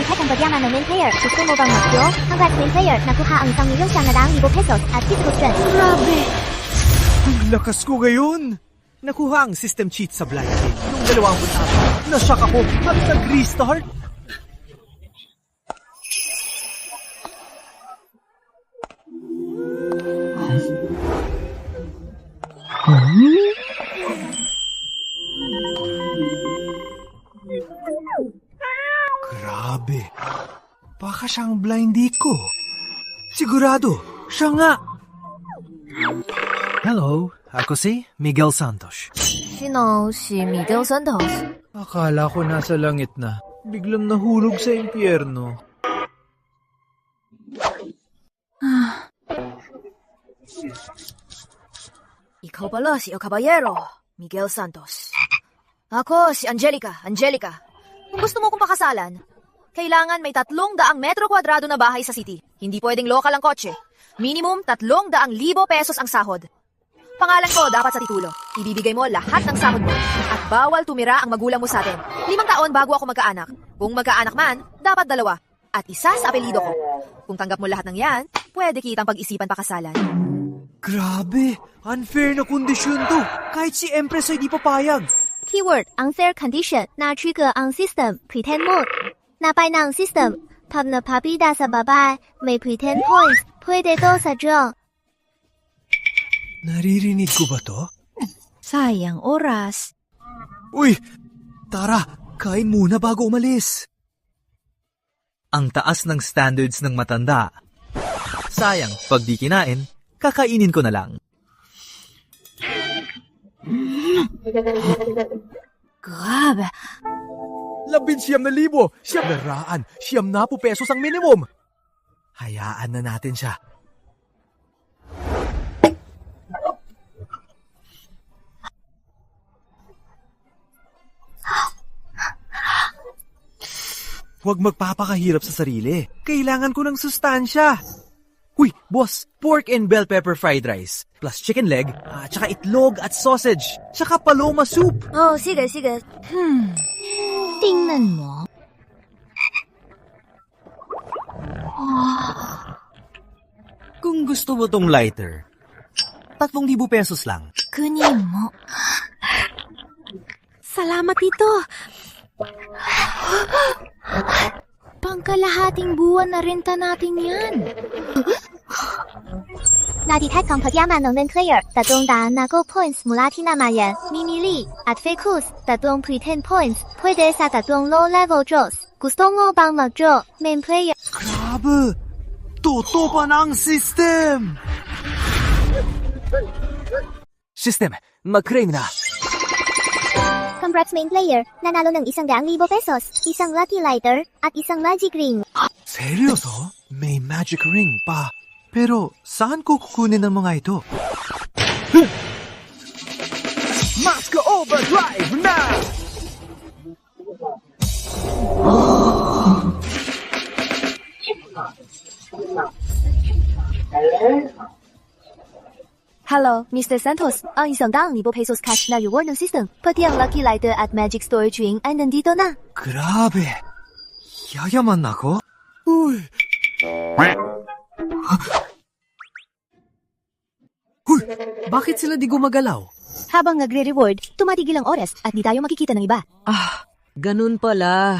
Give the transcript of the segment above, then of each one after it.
Nag-detect ang pagyaman ng main player. Gusto mo bang mag-draw? Congrats main player, nakuha ang 1,900,000 pesos at physical strength. Grabe! Ang lakas ko ngayon! Nakuha ang system cheat sa blind game. Yung 24, nashock ako at nag-restart. Grabe. Baka siyang blindy ko. Sigurado, siya nga. Hello, ako si Miguel Santos. Sino si Miguel Santos? Akala ko nasa langit na. Biglang nahulog sa impyerno. Ikaw pala si El Caballero, Miguel Santos. Ako si Angelica. Kung gusto mo kong pakasalan, kailangan may 300 metro kwadrado na bahay sa city. Hindi pwedeng local ang kotse. Minimum 300,000 pesos ang sahod. Pangalan ko dapat sa titulo. Ibibigay mo lahat ng sahod mo. At bawal tumira ang magulang mo sa atin. 5 taon bago ako magkaanak. Kung magkaanak man, dapat 2. At isa sa apelido ko. Kung tanggap mo lahat ng yan, pwede kitang pag-isipan pakasalan. Grabe, unfair na kondisyon to. Kahit si Empress ay di papayag. Keyword, unfair condition. Na trigger ang system, pretend mode. Napay ng system, pag napapida sa babae, may pretend points, pwede to sa draw. Naririnig ko ba to? Sayang oras. Uy, tara, kain muna bago umalis. Ang taas ng standards ng matanda. Sayang, pag di kinain, kakainin ko na lang. Grabe. 19,000, 900 pesos ang minimum. Hayaan na natin siya. Huwag magpapakahirap sa sarili. Kailangan ko ng sustansya. Uy, boss, pork and bell pepper fried rice, plus chicken leg, tsaka itlog at sausage, tsaka paloma soup. Oh, sige. Tingnan mo. Kung gusto mo tong lighter, 3,000 pesos lang. Kunin mo. Salamat dito. Pangkalahating buwan na renta natin yan. Na-detect ang pagyaman ng main player. 300 na gold points mula tinamayan, mimili, at fake 3 pretend points. Pwede sa 3 low-level draws. Gusto mo bang mag-draw, main player? Grabe! Toto pa na ang system! System, mag-crane na. Congrats main player, nanalo ng 100,000 pesos, isang lucky lighter, at isang magic ring. Seryoso? May magic ring pa. Pero saan ko kukunin ang mga ito? Maska Overdrive na! Hello, Mr. Santos. Ang 100,000 pesos cash na reward ng system, pati ang lucky lighter at magic storage ring ay nandito na. Grabe! Yayaman na ako? Uy! Uy! Bakit sila di gumagalaw? Habang nagre-reward, tumatigil ang oras at di tayo makikita ng iba. Ganun pala.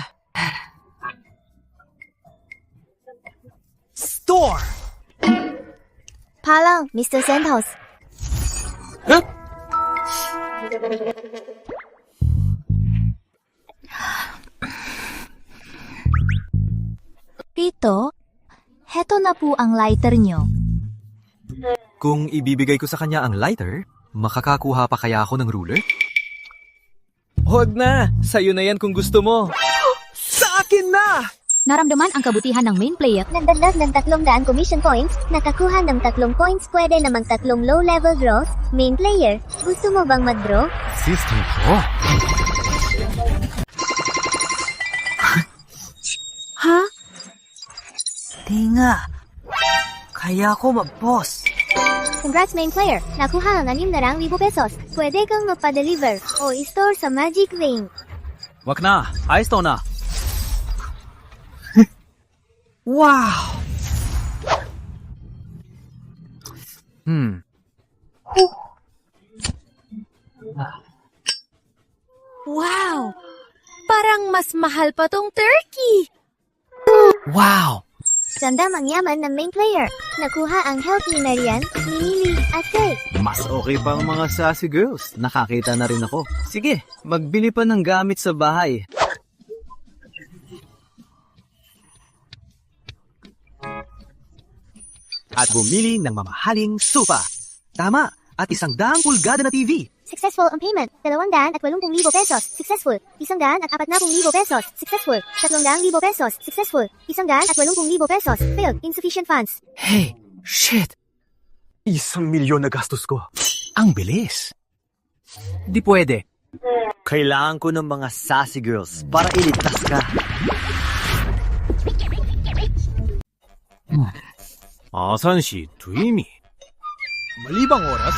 Store! Palang, Mr. Santos. Huh? Tito, heto na po ang lighter nyo. Kung ibibigay ko sa kanya ang lighter, makakakuha pa kaya ako ng ruler? Huwag na! Sa'yo na yan kung gusto mo. Sa akin na! Naramdaman ang kabutihan ng main player. Nagdagdag ng 300 commission points, nakakuha ng 3 points, pwede namang 3 low-level draws. Main player, gusto mo bang mag-draw? Sister ko? Ha? Tinga. Kaya ko mag-boss. Congrats main player, nakuha ang 600,000 pesos. Pwede kang magpa-deliver o i-store sa magic ring. Wag na! Ayos to na! Wow! Wow! Parang mas mahal pa tong turkey. Wow! Ganda mangyaman ng main player. Nakuha ang healthy na riyan, Mimili at Faye. Mas okay pa ang mga sassy girls. Nakakita na rin ako. Sige, magbili pa ng gamit sa bahay. At bumili ng mamahaling sofa. Tama! At 100 pulgada na TV. Successful ang payment. 280,000 pesos. Successful. 140,000 pesos. Successful. 300,000 pesos. Successful. 180,000 pesos. Failed. Insufficient funds. Hey! Shit! 1,000,000 na gastos ko. Ang bilis. Di pwede. Kailangan ko ng mga sassy girls para iligtas ka. Asan si Tuimi? Mali bang oras?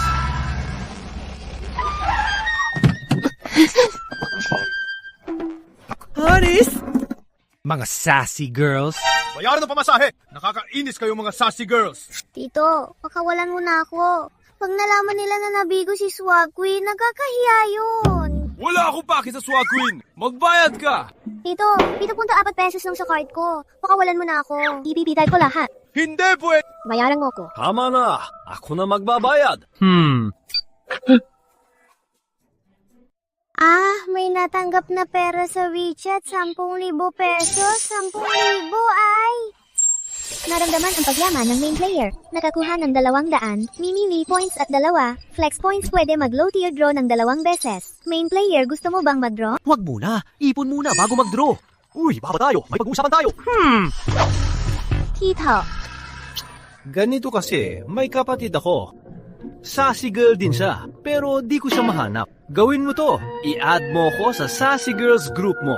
Aris! Mga sassy girls. Bayaran ng pamasahe! Nakakainis kayo mga sassy girls! Tito, pakawalan mo na ako. Pag nalaman nila na nabigo si Swag Queen, nagkakahiya yun. Wala akong paki sa Swag Queen! Magbayad ka! Tito, 7.4 pesos lang sa card ko. Pakawalan mo na ako. Ibibigay ko lahat. Hindi pwede! Bayaran mo ko. Tama na! Ako na magbabayad! May natanggap na pera sa WeChat. 10,000 pesos. 10,000 ay! Naramdaman ang pagyaman ng main player. Nakakuha ng 200, Mimili points at 2, Flex points pwede mag-low tier draw ng 2 beses. Main player, gusto mo bang mag-draw? Huwag muna. Ipon muna bago mag-draw. Uy, baba tayo. May pag-uusapan tayo. Tito, Ganito kasi, may kapatid ako. Sassy girl din siya, pero di ko siya mahanap. Gawin mo to. I-add mo ko sa Sassy Girls group mo.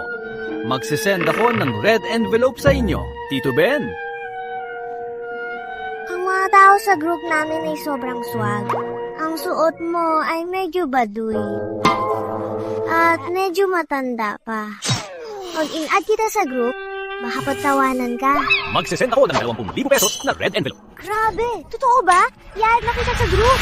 Magsisend ako ng red envelope sa inyo. Tito Ben. ang mga tao sa group namin ay sobrang swag. Ang suot mo ay medyo baduy. At medyo matanda pa. Pag in-add kita sa group, baka pagtawanan ka. Magsisend ako ng 20,000 pesos na red envelope. Grabe! Totoo ba? I-add na kita sa group!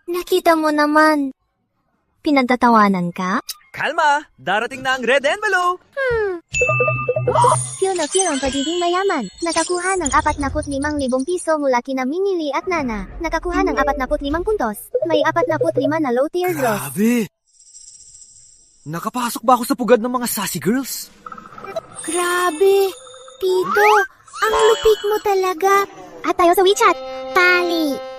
Nakita mo naman. Pinagtatawanan ka? Kalma! Darating na ang red envelope! Feel na feel ang pagiging mayaman. Nakakuha ng 45,000 piso mula kina Mimili at Nana. Nakakuha ng 45 puntos. May 45 na low tier draws. Grabe! Nakapasok ba ako sa pugad ng mga sassy girls? Grabe! Tito, ang lupit mo talaga. At tayo sa WeChat. Pali!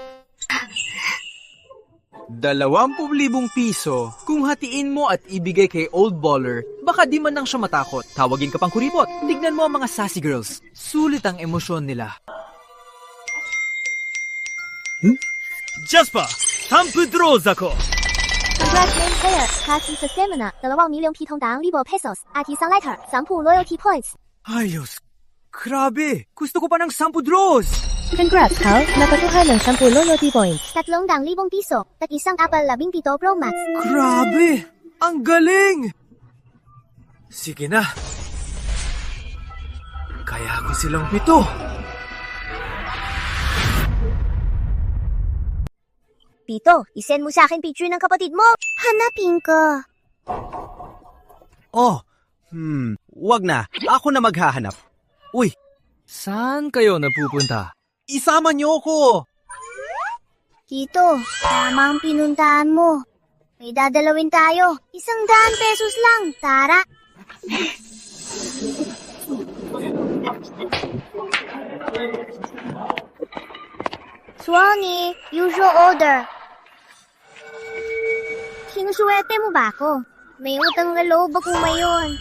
20,000 piso. Kung hatiin mo at ibigay kay Old Baller, baka di man lang siya matakot. Tawagin ka pang kuripot. Tignan mo ang mga sassy girls. Sulit ang emosyon nila. Jasper! 3분 draws ako! Congrats main player. Kasi sa seminar, 2,000,000 pitong daang libo pesos. At isang letter, 10 loyalty points. Ayos! Grabe! Gusto ko pa ng 10 draws! Congrats, Carl. Nakakuha ng 10 loyalty points. 300,000 piso. At isang Apple 17 Pro Max. Grabe! Ang galing! Sige na. Kaya ko silang 7. Pito, isend mo sa akin picture ng kapatid mo. Hanapin ko. Oh, wag na. Ako na maghahanap. Uy, saan kayo napupunta? Isama niyo ko! Tito, tama ang pinuntahan mo. May dadalawin tayo. 100 pesos lang. Tara. Swanee, usual order. Sinusuwerte mo ba ako? May utang na loob ako ngayon.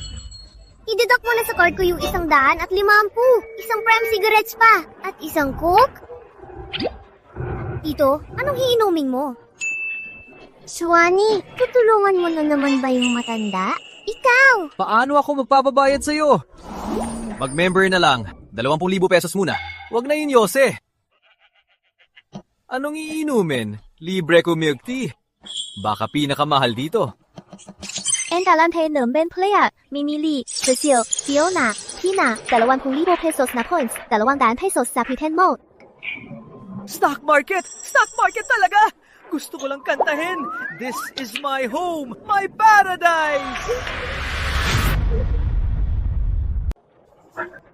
I-deduct mo na sa card ko yung 100 at 50. Isang prime cigarettes pa. At isang coke. Tito, anong iinumin mo? Swanee, tutulungan mo na naman ba yung matanda? Ikaw! Paano ako magpapabayad sa'yo? Mag-member na lang. 20,000 pesos muna. Wag na yun, Yose. Anong iinumin? Libre ko milk tea. Baka pinakamahal dito. And Talante Numben Player, Mimi Lee, Cecile, Fiona, Tina, 2,000 pesos na points, 200 pesos sa pretend mode. Stock market! Stock market talaga! Gusto ko lang kantahin. This is my home, my paradise!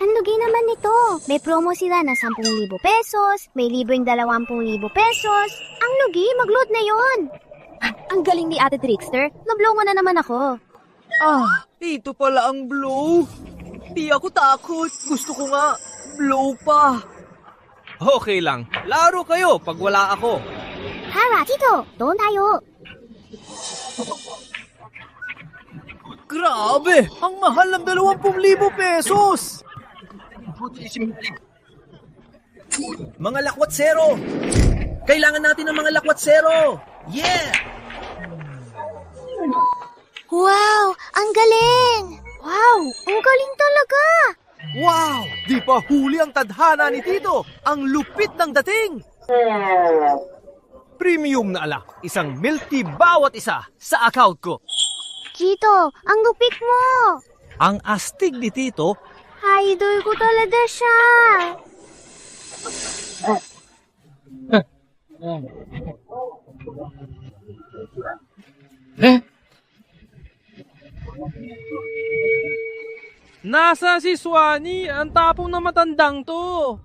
Ang lugi naman nito. May promo sila na 10,000 pesos, may libreng 20,000 pesos. Ang lugi, mag-load na yon. Ang galing ni Ate Trickster, nablow mo na naman ako. Ito pala ang blow. Di ako takot. Gusto ko nga blow pa. Okay lang. Laro kayo pag wala ako. Tara, Tito, doon tayo. Grabe! Ang mahal ng 20,000 pesos! Mga lakwatsero! Kailangan natin ng mga lakwatsero! Yeah! Wow, ang galing! Wow, ang galing talaga! Wow! Di pa huli ang tadhana ni Tito! Ang lupit ng dating! Premium na alak. Isang milk tea bawat isa sa account ko. Tito, ang lupit mo! Ang astig ni Tito, Idol ko talaga siya! Nasa si Swanee? Ang tapong na matandang to.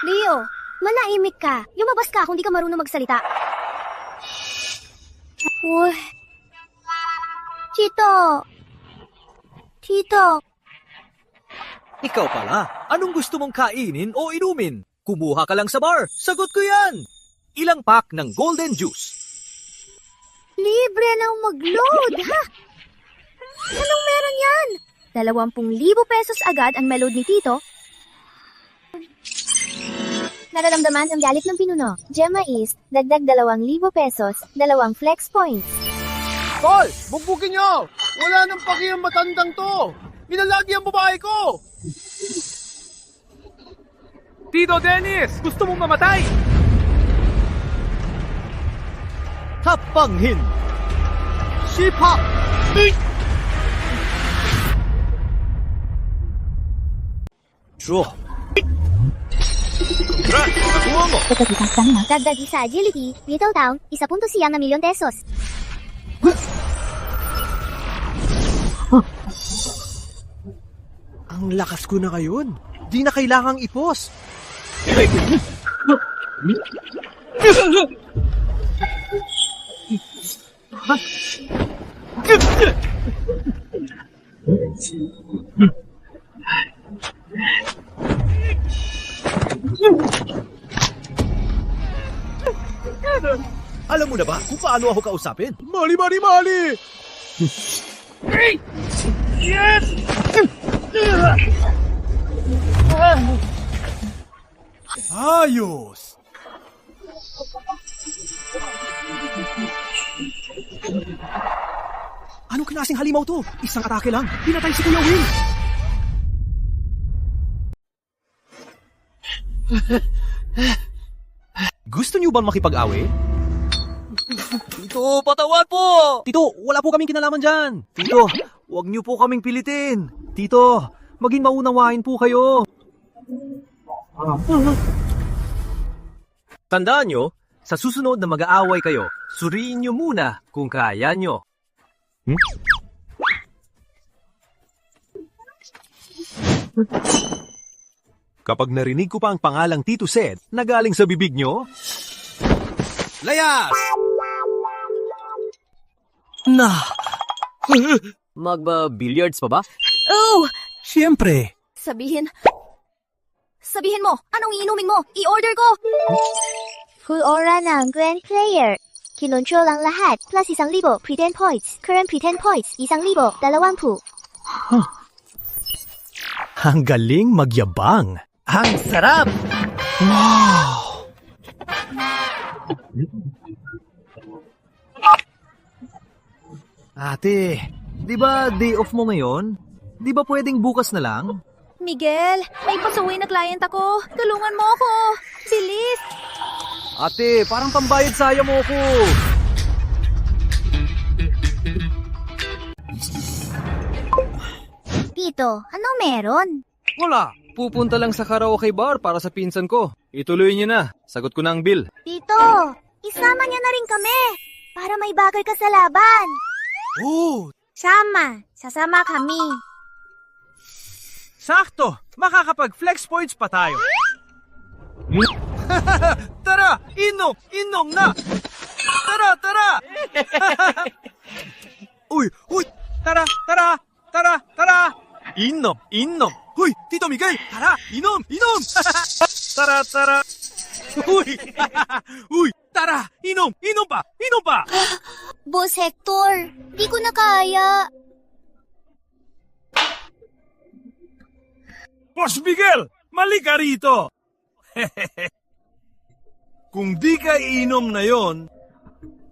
Leo, manahimik ka. Lumabas ka kung di ka marunong magsalita. Uy. Tito. Tito. ikaw pala. Anong gusto mong kainin o inumin? Kumuha ka lang sa bar. Sagot ko yan. Ilang pack ng Golden Juice? Libre nang mag-load, ha? Anong meron yan? 20,000 pesos agad ang melod ni Tito. Nararamdaman ang galit ng pinuno. Gemma East, dagdag 2,000 pesos, 2 flex points. Paul, bugbugin niyo! Wala nang paki ang matandang to! Inalagi ang babae ko! Tito Dennis, gusto mong mamatay? Kapanghin! Sipa! Sure. Nakuha mo! Dagdag isa agility, little down, 1.1 na milyon pesos. Ang lakas ko na ngayon. Di na kailangang ipos. Alam mo na ba kung paano ako kausapin? Mali, mali, mali! Ayos! Anong klaseng halimaw to? Isang atake lang. Pinatay si Kuya Will. Gusto niyo bang makipag-away? Tito, patawad po! Tito, wala po kaming kinalaman dyan. Tito, huwag niyo po kaming pilitin. Tito, maging maunawain po kayo. Tandaan nyo, sa susunod na mag-aaway kayo, suriin nyo muna kung kaya nyo. Kapag narinig ko pa ang pangalang Tito Sed na galing sa bibig nyo, layas! Na! Magba-billiards pa ba? Oh! Siyempre! Sabihin mo, anong iinumin mo? I-order ko! Full aura ng Grand Player. Kinontrol ang lahat, plus 1,000 pretend points. Current pretend points, 1,020. Ang galing magyabang. Ang sarap! Wow! Ate, di ba day off mo ngayon? Di ba pwedeng bukas na lang? Miguel, may pasuwi na client ako. Tulungan mo ako. Bilis! Ate, parang pambayad saya mo ko. Tito, anong meron? Wala. Pupunta lang sa karaoke bar para sa pinsan ko. Ituloy niyo na. Sagot ko na ang bill. Tito, isama niya na rin kami. Para may bagay ka sa laban. Oh, Sasama kami. sakto. Makakapag-flex points pa tayo. Tara, inom na. Tara. Uy, tara. Inom. Huy, Tito Miguel, tara, inom. Tara. Uy, tara, inom pa. Boss Hector, di ko na kaya. Boss Miguel, mali ka rito. Kung di ka inom na yon,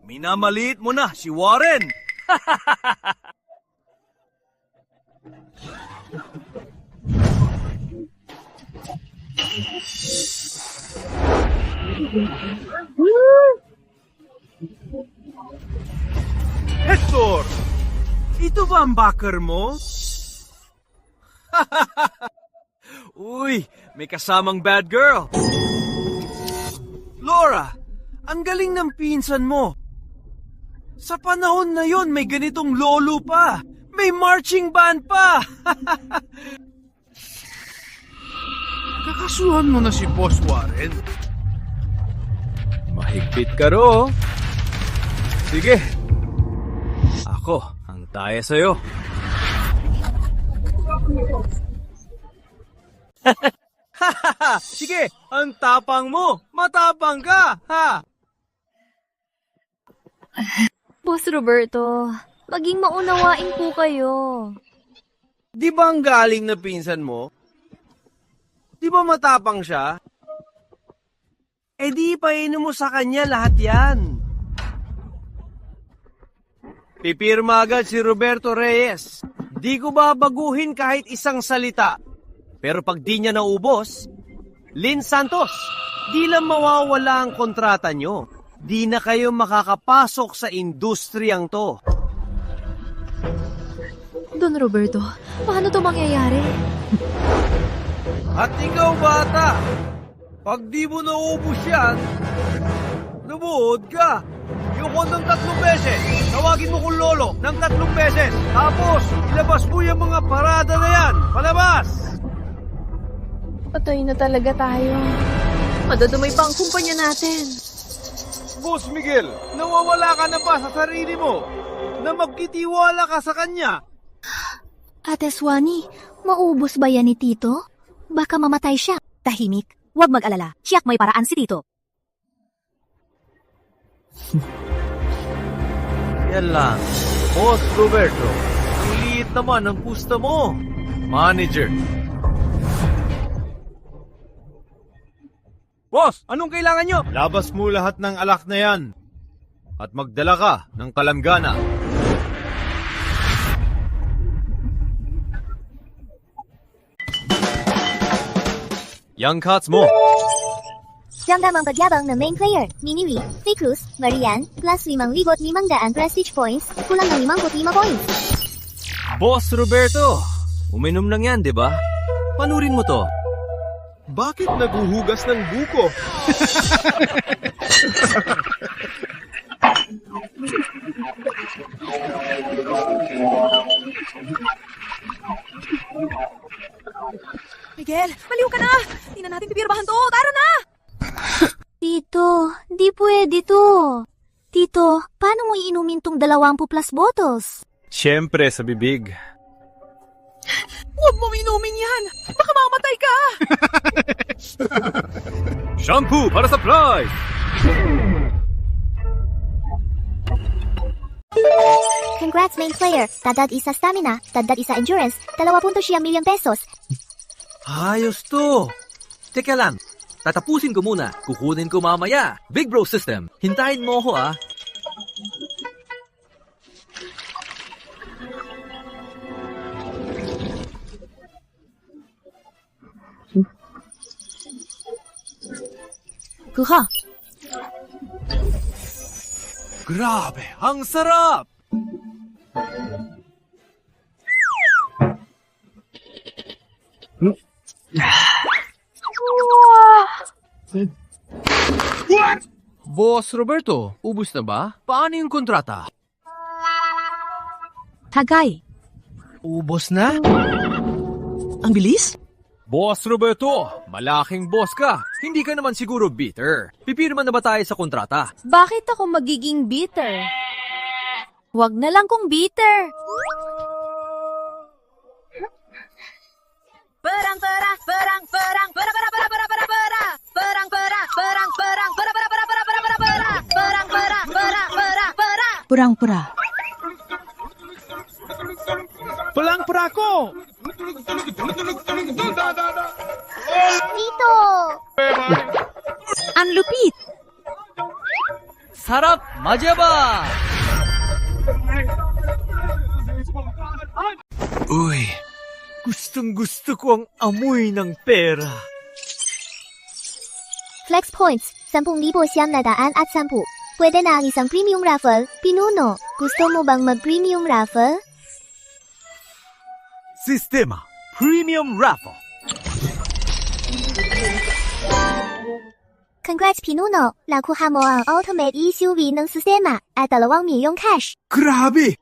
minamaliit mo na si Warren. Hector, ito ba ang backer mo? Uy, may kasamang bad girl. Laura, ang galing ng pinsan mo. Sa panahon na yon, may ganitong lolo pa. May marching band pa. Kakasuhan mo na si Boss Warren. Mahigpit ka ro. Sige. Ako, ang taya sa'yo. Sige, ang tapang mo. Matapang ka, ha? Boss Roberto, maging maunawain po kayo. Di ba ang galing na pinsan mo? Di ba matapang siya? Eh di painom mo sa kanya lahat yan. Pipirma agad si Roberto Reyes. Di ko babaguhin kahit isang salita. Pero pag di niya naubos, Lynn Santos, di lang mawawala ang kontrata nyo. Di na kayo makakapasok sa industriyang to. Don Roberto, paano to mangyayari? At ikaw bata, pag di mo naubos yan, lumuhod ka. Yukon ng 3 beses. Tawagin mo kung lolo ng 3 beses. Tapos, ilabas mo yung mga parada na yan. Palabas! Patay na talaga tayo. Madadumay pa ang kumpanya natin. Boss Miguel, nawawala ka na ba sa sarili mo? Na magkitiwala ka sa kanya? Ate Swani, maubos ba yan ni Tito? Baka mamatay siya. Tahimik, huwag mag-alala. Siyak may paraan si Tito. Yan lang. Boss Roberto, ang liit naman ang pusta mo. Manager. Boss, anong kailangan nyo? Labas mo lahat ng alak na yan. At magdala ka ng kalanggana. Young cuts mo. Ramdam ang pagyabang ng main player, Mini Lee, Fake Cruz, Marian, plus 5,500 prestige points, kulang ng 55 points. Boss Roberto, uminom lang yan, di ba? Panurin mo to. Bakit naguhugas ng buko? Miguel, maliw ka na! Hindi na natin pipirmahan to! Tara na! Tito, di pwede to. Tito, paano mo iinumin tong 20 plus bottles? Siyempre sa bibig. Huwag mo inumin yan! Baka mamatay ka! Shampoo para sa fly! Congrats main player, dagdag isa stamina, dagdag isa endurance, 2.7 milyon pesos. Ayos to. Teka lang, tatapusin ko muna. Kukunin ko mamaya. Big Bro System, hintayin mo ako ah. Kuha. Grabe, ang sarap! Boss Roberto, ubus na ba? Paano yung kontrata? Tagay. Ubos na? Ang bilis? Boss Roberto, malaking boss ka. Hindi ka naman siguro bitter. Pipirma na ba tayo sa kontrata? Bakit ako magiging bitter? Huwag na lang kung bitter. Perang, perang, perang, perang, para, para, para, para, para, para. Perang, perang, perang, perang, para, para, para, para, para, para, para. Perang, perang, perang, perang, para. Purang-pura. Palang-para ko! Dito! Ang lupit! Sarap! Majaba! Uy, gustong-gusto ko ang amoy ng pera. Flex Points, 10,000 siyam na daan at 10. Pwede na ang isang premium raffle. Pinuno, gusto mo bang mag-premium raffle? Sistema Premium Raffle. Congrats Pinuno! Nakuha mo ang Ultimate SUV ng sistema at 2 milyong cash. Grabe!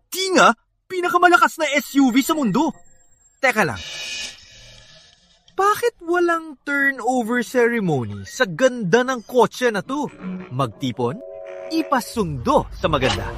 Di nga, pinakamalakas na SUV sa mundo. Teka lang. Bakit walang turnover ceremony sa ganda ng kotse na to? Magtipon? Ipasundo sa maganda.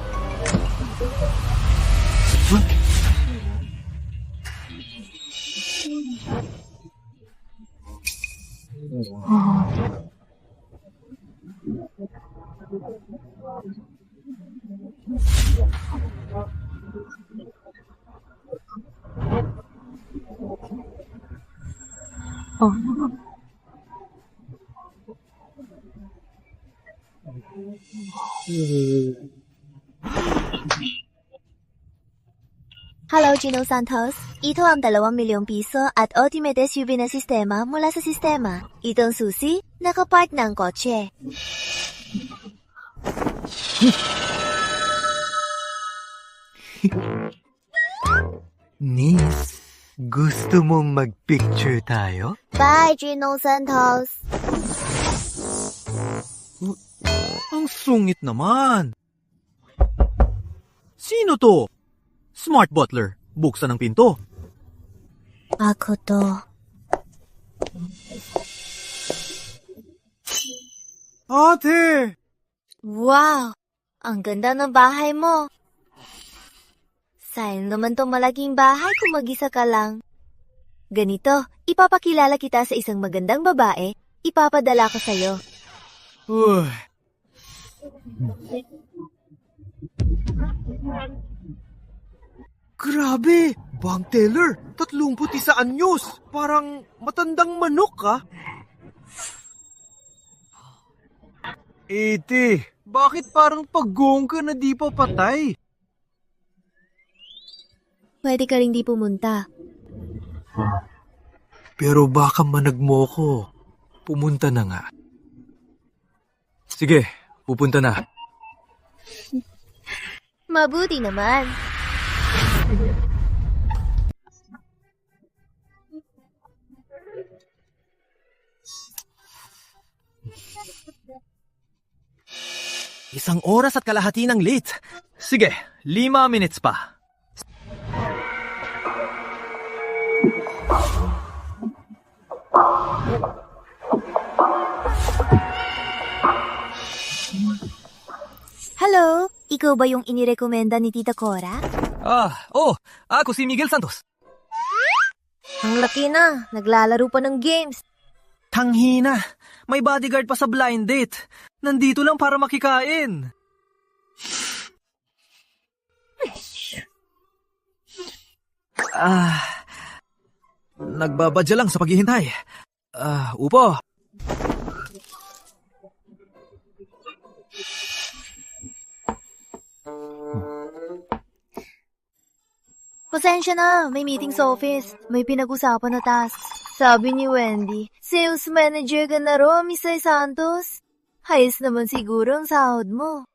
Hello, Gino Santos. Ito ang 2 milyong piso at ultimate SUV na sistema mula sa sistema. Itong susi, nakapark ng kotse. Nis, gusto mong mag-picture tayo? Bye, Gino Santos. Ang sungit naman. Sino to? Smart butler. Buksan ang pinto. Ako to. Ate! Wow! Ang ganda ng bahay mo. Sayang naman tong malaking bahay kung mag-isa ka lang. Ganito, ipapakilala kita sa isang magandang babae, ipapadala ko sa'yo. Uy. Grabe! Bank teller! 31 anyos! Parang matandang manok, ha? 80! Bakit parang pag-gong ka na di pa patay? Pwede ka rin di pumunta. Pero baka managmo ko. Pumunta na nga. Sige, pupunta na. Mabuti naman. Isang oras at kalahati ng late. Sige, 5 minutes pa. Hello, ikaw ba yung inirekomenda ni Tita Cora? Ako si Miguel Santos. Ang laki na, naglalaro pa ng games. Tanghina, may bodyguard pa sa blind date. Nandito lang para makikain. Nagbabadya lang sa paghihintay. Upo. Pasensya na, may meeting sa office. May pinag-usapan na tasks. Sabi ni Wendy, sales manager ka na raw, Mr. Santos. Hayos naman siguro ang sahod mo.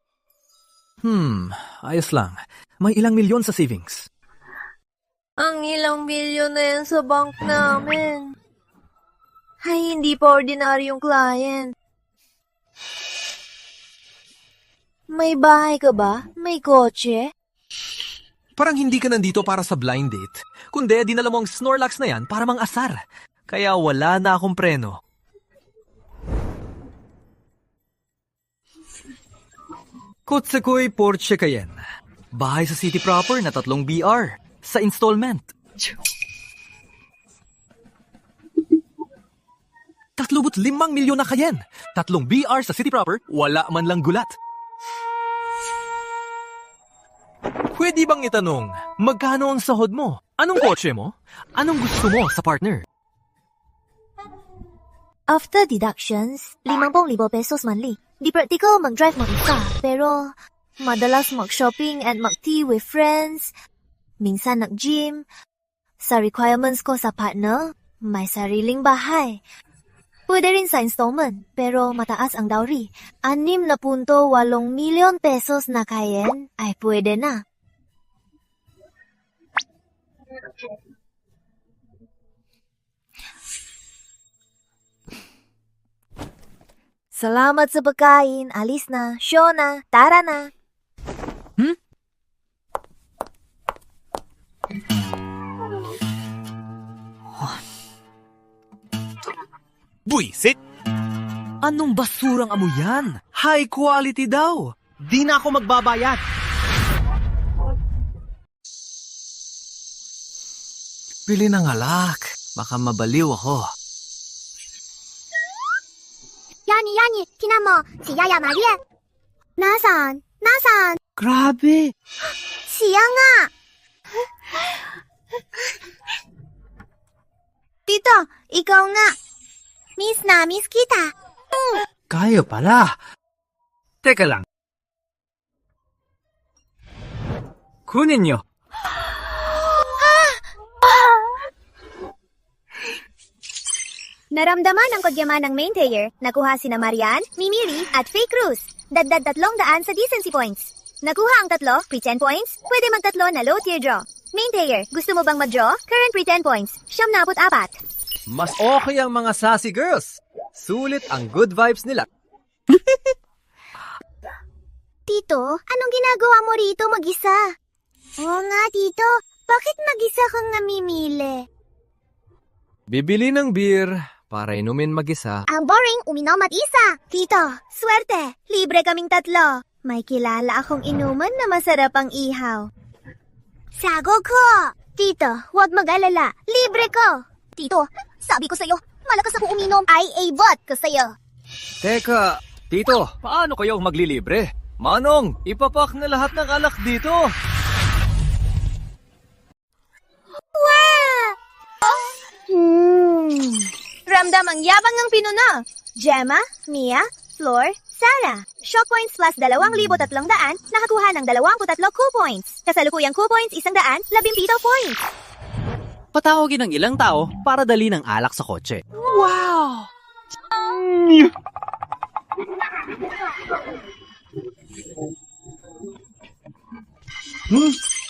Ayos lang. May ilang milyon sa savings. Ang ilang milyon na yan sa bank namin. Ay, hindi pa ordinaryong client. May bahay ka ba? May kotse? Parang hindi ka nandito para sa blind date. Kundi, dinala mo ang Snorlax na yan para mang-asar. Kaya wala na akong preno. Kotsekoy Porsche Cayenne. Bahay sa city proper na 3 BR. Sa installment. 35 milyon na Cayenne. 3 BR sa city proper, wala man lang gulat. Pwede bang itanong, magkano ang sahod mo? Anong kotse mo? Anong gusto mo sa partner? After deductions, 50,000 pesos monthly. Di practical mag-drive mag-isa, pero madalas mag-shopping and mag-tea with friends. Minsan nag-gym. Sa requirements ko sa partner, may sariling bahay. Pwede rin sa installment, pero mataas ang dowry. 6.8 milyon pesos na Cayenne ay pwede na. Salamat sa pagkain. Alis na. Show na. Tara na. Buisit! Anong basurang amo yan? High quality daw. Di na ako magbabayad. Pili ng alak. Baka mabaliw ako. Yani, tinan mo. Si Yaya Maria. Nasaan? Nasaan? Grabe. Siya nga. Tito, ikaw nga. Miss kita. Kayo pala. Teka lang. Kunin nyo. Naramdaman ang kagyaman ng main player. Nakuha sina Marian, Mimili, at Faye Cruz. Dagdag 300 sa decency points. Nakuha ang 3, pre-10 points. Pwede mag-3 na low tier draw. Main player, gusto mo bang mag-draw? Current pre-10 points. 74. Mas okay ang mga sassy girls. Sulit ang good vibes nila. Tito, anong ginagawa mo rito mag-isa? Oo nga, Tito. Bakit mag-isa kang namimili? Bibili ng beer para inumin mag-isa. Ang boring, uminom at isa. Tito, swerte. Libre kaming 3. May kilala akong inuman na masarap ang ihaw. Sago ko! Tito, huwag mag-alala. Libre ko. Tito, sabi ko sa'yo, malakas ako uminom. Ay, bot ko sa'yo. Teka, Tito, paano kayo maglilibre? Manong, ipapak na lahat ng alak dito. Ramdam ang yabang ng pinuna. Gemma, Mia, Flor, Sarah. Shock points plus 2,300. Nakakuha ng 23 coup points. Kasalukuyang coup points 117 points. Patawagin ng ilang tao para dali ng alak sa kotse. Wow!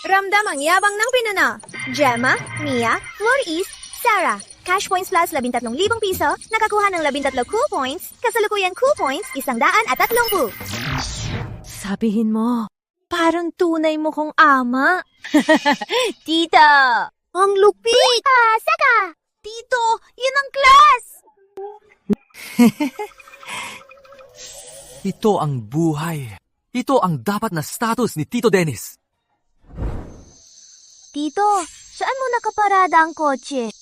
Ramdam ang yabang ng pinuna. Gemma, Mia, Flor East, Sarah. Cash points plus 13,000 piso. Nakakuha ng 13 coup points. Kasalukuyang coup points 130. Sabihin mo, parang tunay mo kong ama. Tita! Ang lupit! Saka! Tito, yun ang class! Ito ang buhay. Ito ang dapat na status ni Tito Dennis. Tito, saan mo nakaparada ang kotse?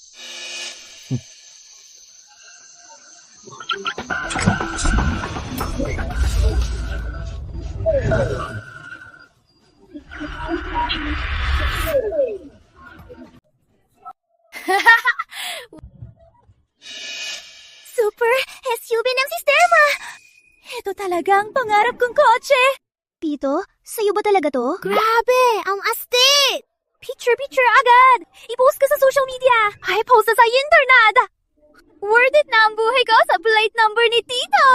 Super SUV ng sistema! Ito talaga ang pangarap kong kotse! Tito, sa'yo ba talaga to? Grabe! Ang astig! Picture agad! I-post ka sa social media! Ay, post na sa internet! Worth it na ang buhay ko sa plate number ni Tito!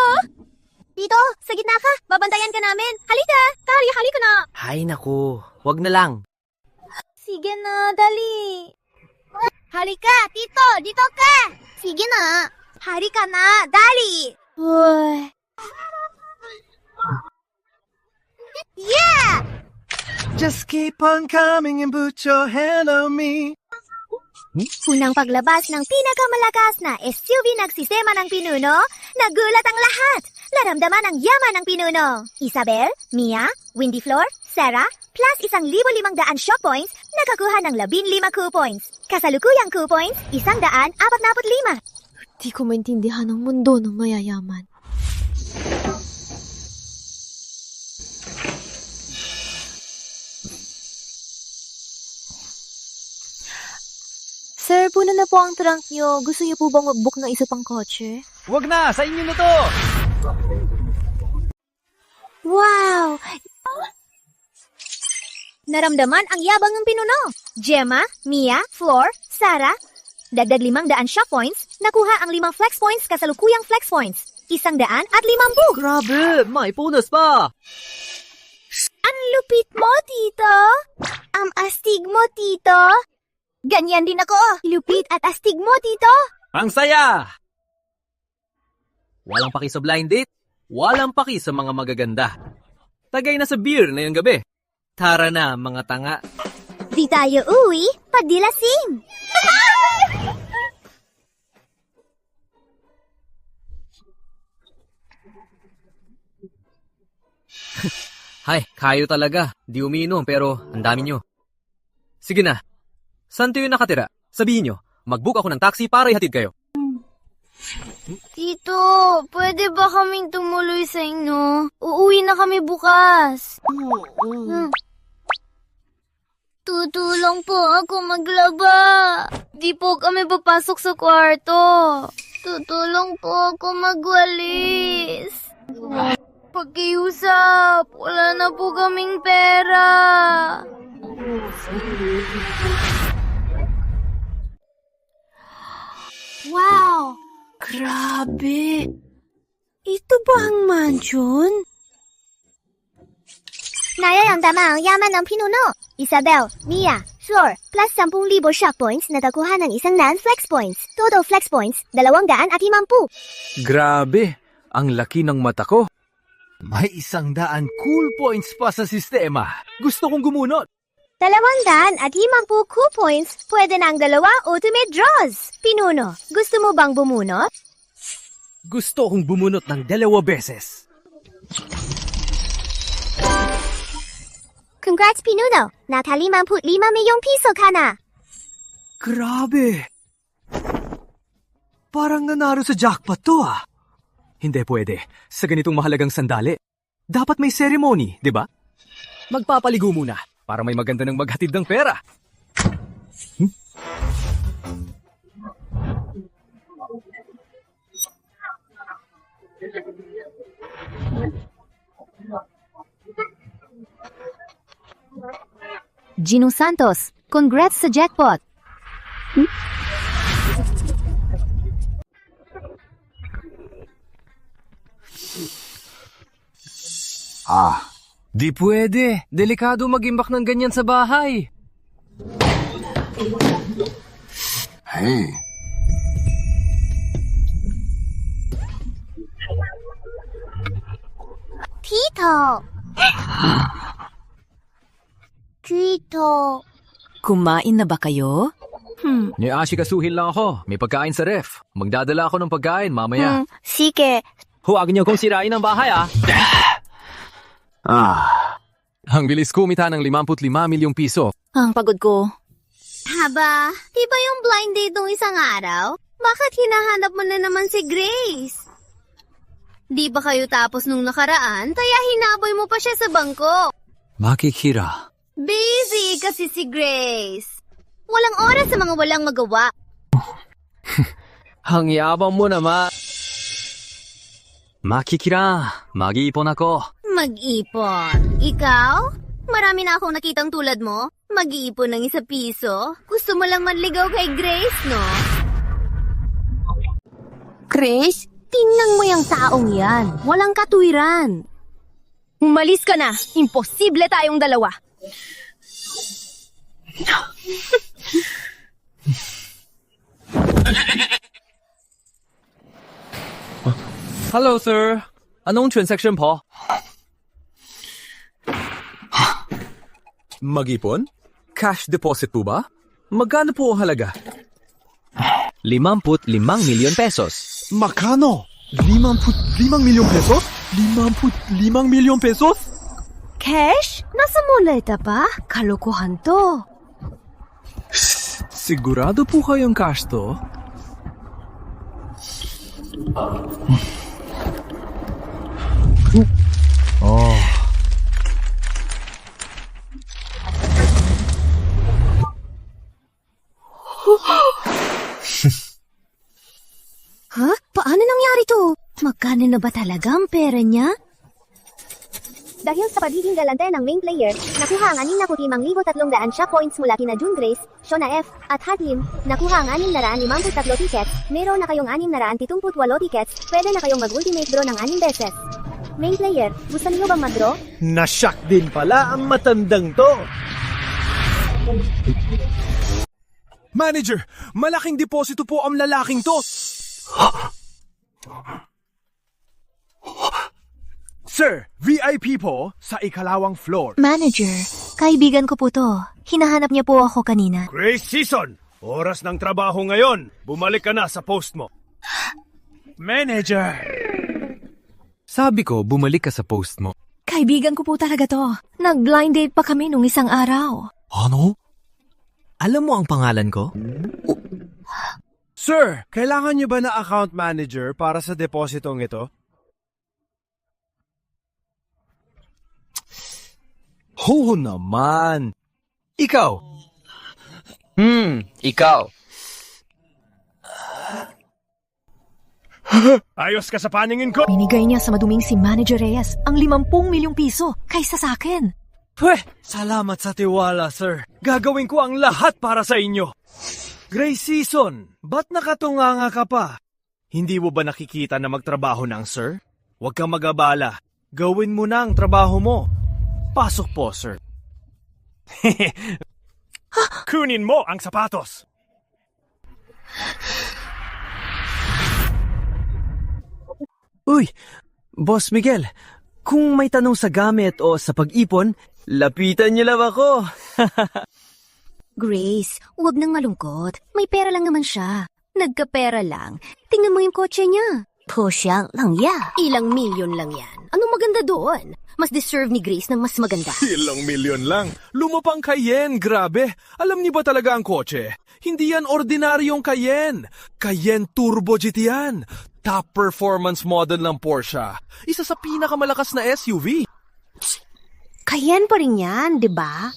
Tito, sa gitna ka. Babantayan ka namin. Halika! Tara! hali ka na. Hay naku, wag na lang. Sige na, dali. Halika, Tito, dito ka. Sige na. Hari ka na, dali. Uy. Yeah! Just keep on coming and put your hand on me. Unang paglabas ng pinakamalakas na SUV ng sistema ng pinuno, nagulat ang lahat. Naramdaman ang yaman ng pinuno. Isabel, Mia, Windy Floor, Sarah, plus 1,500 shop points, nakakuha ng 15 coup points. Kasalukuyang coup points, 145. Di ko maintindihan ang mundo ng mayayaman. Sir, puno na po ang trunk nyo. Gusto niyo po bang mag-book ng isa pang kotse? Wag na! Sa inyo na to! Wow! Naramdaman ang yabang ng pinuno. Gemma, Mia, Flor, Sarah, dagdag 500 shop points, nakuha ang 5 flex points kasalukuyang flex points. 150. Grabe, may bonus pa. Ang lupit mo, Tito! Ang astig mo, Tito! Ganyan din ako! Lupit at astig mo, Tito! Ang saya! Walang paki sa blind date, walang paki sa mga magaganda. Tagay na sa beer na yung gabi. Tara na, mga tanga. Di tayo uwi, pagdilasing. Hay, kayo talaga. Di umiinom pero ang dami nyo. Sige na. Saan tayo nakatira? Sabihin nyo, mag-book ako ng taxi para ihatid kayo. Tito, pwede ba kaming tumuloy sa inyo? Uuwi na kami bukas. Tutulong po ako maglaba. Di po kami papasok sa kwarto. Tutulong po ako magwalis. Pagkiusap, wala na po kaming pera. Wow! Grabe! Ito ba ang mansion? Nararamdaman ang yaman ng pinuno. Isabel, Mia, Flor, plus 10,000 shop points, nakakuha ng 100 flex points. Total flex points, 250. Grabe, ang laki ng mata ko. May 100 cool points pa sa sistema. Gusto kong gumunot. 250 coup points, pwede na ang 2 ultimate draws. Pinuno, gusto mo bang bumunot? Gusto kong bumunot ng 2 beses. Congrats, Pinuno! Naka 55 milyong piso ka na! Grabe! Parang nanalo sa jackpot to ah. Hindi pwede. Sa ganitong mahalagang sandali. Dapat may ceremony, di ba? Magpapaligo muna para may maganda ng maghatid ng pera. Gino Santos, congrats sa jackpot! Di pwede. Delikado mag-imbak ng ganyan sa bahay. Tito! Tito! Kumain na ba kayo? Niasikasuhin lang ako. May pagkain sa ref. Magdadala ako ng pagkain mamaya. Sige. Huwag niyo kong sirain ang bahay ah. Ang bilis kumita ng 55 milyong piso. Ang pagod ko. Haba, di ba yung blind date nung isang araw? Bakit hinahanap mo na naman si Grace? Di ba kayo tapos nung nakaraan, kaya hinaboy mo pa siya sa bangko? Makikira. Busy kasi si Grace. Walang oras sa mga walang magawa. Ang yabang mo naman. Makikira. Mag-iipon ako. Mag-ipon. Ikaw? Marami na akong nakitang tulad mo. Mag-iipon ng 1 piso. Gusto mo lang manligaw kay Grace, no? Grace, tingnan mo yung taong yan. Walang katuwiran. Umalis ka na! Imposible tayong dalawa! Hello, sir. Anong transaction po? Mag-ipon? Cash deposit po ba? Magkano po ang halaga? 55 milyon pesos. Makano? 55 milyon pesos? 55 milyon pesos? Cash? Nasa muleta pa? Kalokohan to. Sigurado po kayong cash to? Oh. Ha? Paano nangyari to? Magkano na ba talaga ang pera niya? Dahil sa pagiging galante ng main player, nakuha ang 65,300 siya points mula kina June Grace, Shona F, at Hadlim. Nakuha ang 653 tickets, meron na kayong 678 tickets, pwede na kayong mag-ultimate draw ng 6 beses. Main player, gusto niyo bang mag-draw? Nasyak din pala ang matandang to. Manager, malaking deposito po ang lalaking to. Sir, VIP po sa ikalawang floor. Manager, kaibigan ko po to. Hinahanap niya po ako kanina. Grace Season, oras ng trabaho ngayon. Bumalik ka na sa post mo. Manager! Sabi ko, bumalik ka sa post mo. Kaibigan ko po talaga to. Nag-blind date pa kami nung isang araw. Ano? Alam mo ang pangalan ko? Sir, kailangan niyo ba na account manager para sa depositong ito? Oo naman. Ikaw. Ikaw. Ayos ka sa paningin ko. Binigay niya sa maduming si Manager Reyes ang 50 milyong piso kaysa sa akin. Pweh, salamat sa tiwala, sir. Gagawin ko ang lahat para sa inyo. Grace Season, ba't nakatunganga ka pa? Hindi mo ba nakikita na magtrabaho ng sir? Huwag kang mag-abala. Gawin mo na ang trabaho mo. Pasok po, sir. Kunin mo ang sapatos. Uy, Boss Miguel, kung may tanong sa gamit o sa pag-ipon, lapitan niyo lang ako. Grace, huwag nang malungkot. May pera lang naman siya. Nagkapera lang. Tingnan mo yung kotse niya. Porsche lang ya. Ilang milyon lang yan. Anong maganda doon? Mas deserve ni Grace ng mas maganda. Ilang milyon lang. Lumapang Cayenne, grabe. Alam niyo ba talaga ang kotse? Hindi yan ordinaryong Cayenne. Cayenne Turbo GT yan. Top performance model ng Porsche. Isa sa pinakamalakas na SUV. Cayenne pa rin yan, di ba?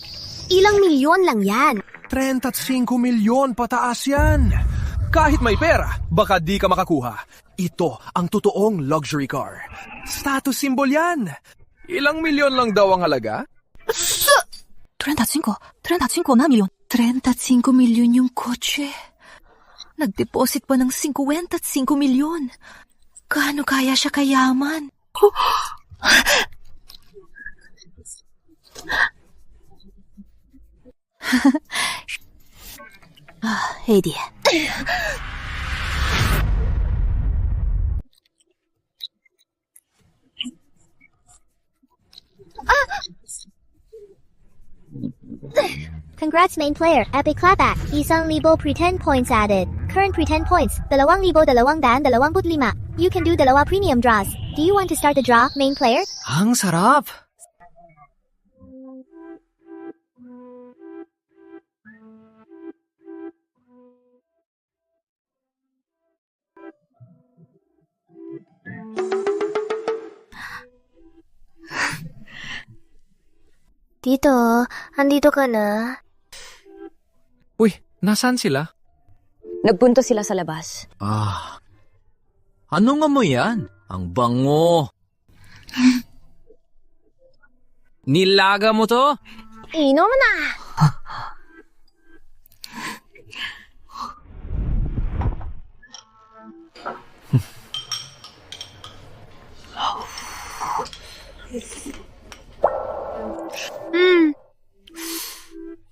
Ilang milyon lang yan. 35 milyon pataas yan. Kahit may pera, baka di ka makakuha. Ito ang totoong luxury car. Status symbol yan. Ilang milyon lang daw ang halaga? 35 na milyon. 35 milyon yung kotse. Nag-deposit pa ng 55 milyon. Gaano kaya siya kayaman? Heidi. Congrats main player, epic clapback. Isang libo pretend points added. Current pretend points, 2,225. You can do dalawa premium draws. Do you want to start the draw, main player? Ang sarap. Tito, andito ka na? Uy, nasaan sila? Nagpunto sila sa labas. Anong amoy yan? Ang bango. Nilaga mo to? Inom na!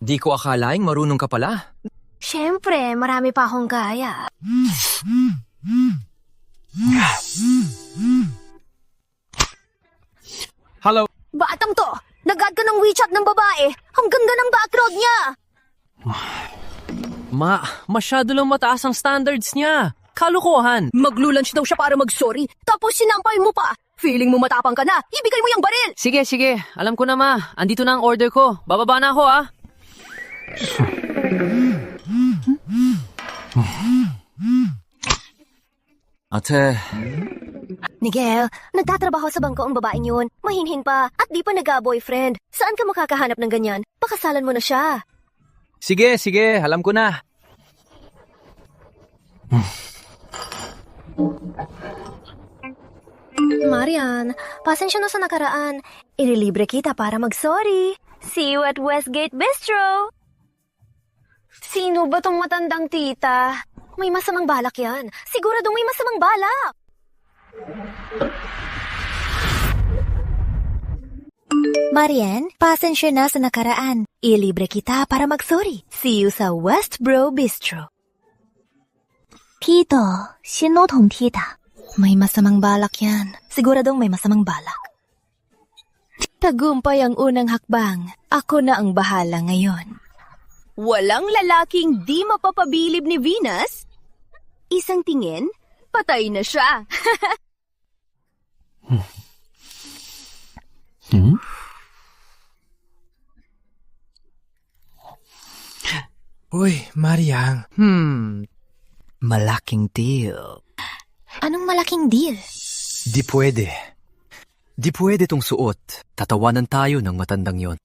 Di ko akalaing marunong ka pala. Siyempre, marami pa akong kaya. Hello? Batang to! Nag-add ka ng WeChat ng babae! Ang ganda ng background niya! Masyado lang mataas ang standards niya. Kalukuhan. Maglulunch daw siya para mag-sorry, tapos sinampay mo pa! Feeling mo matapang ka na! Ibigay mo yung baril! Sige. Alam ko na, ma. Andito na ang order ko. Bababa na ako, ah. Ate, Miguel, nagtatrabaho sa bangko ang babaeng yun. Mahinhin pa at di pa nag-boyfriend. Saan ka makakahanap ng ganyan? Pakasalan mo na siya. Sige. Alam ko na. Marian, pasensya na sa nakaraan. Irilibre kita para mag-sorry. See you at Westgate Bistro. Sino ba tong matandang tita? May masamang balak yan. Siguradong may masamang balak. Marian, pasensya na sa nakaraan. Ilibre kita para mag-sorry. See you sa Westbro Bistro. Tito, sinotong tita. May masamang balak yan. Siguradong may masamang balak. Tagumpay ang unang hakbang. Ako na ang bahala ngayon. Walang lalaking di mapapabilib ni Venus. Isang tingin, patay na siya. Uy, Mariang. malaking deal. Anong malaking deal? Di pwede. Di pwede tong suot. Tatawanan tayo ng matandang yon.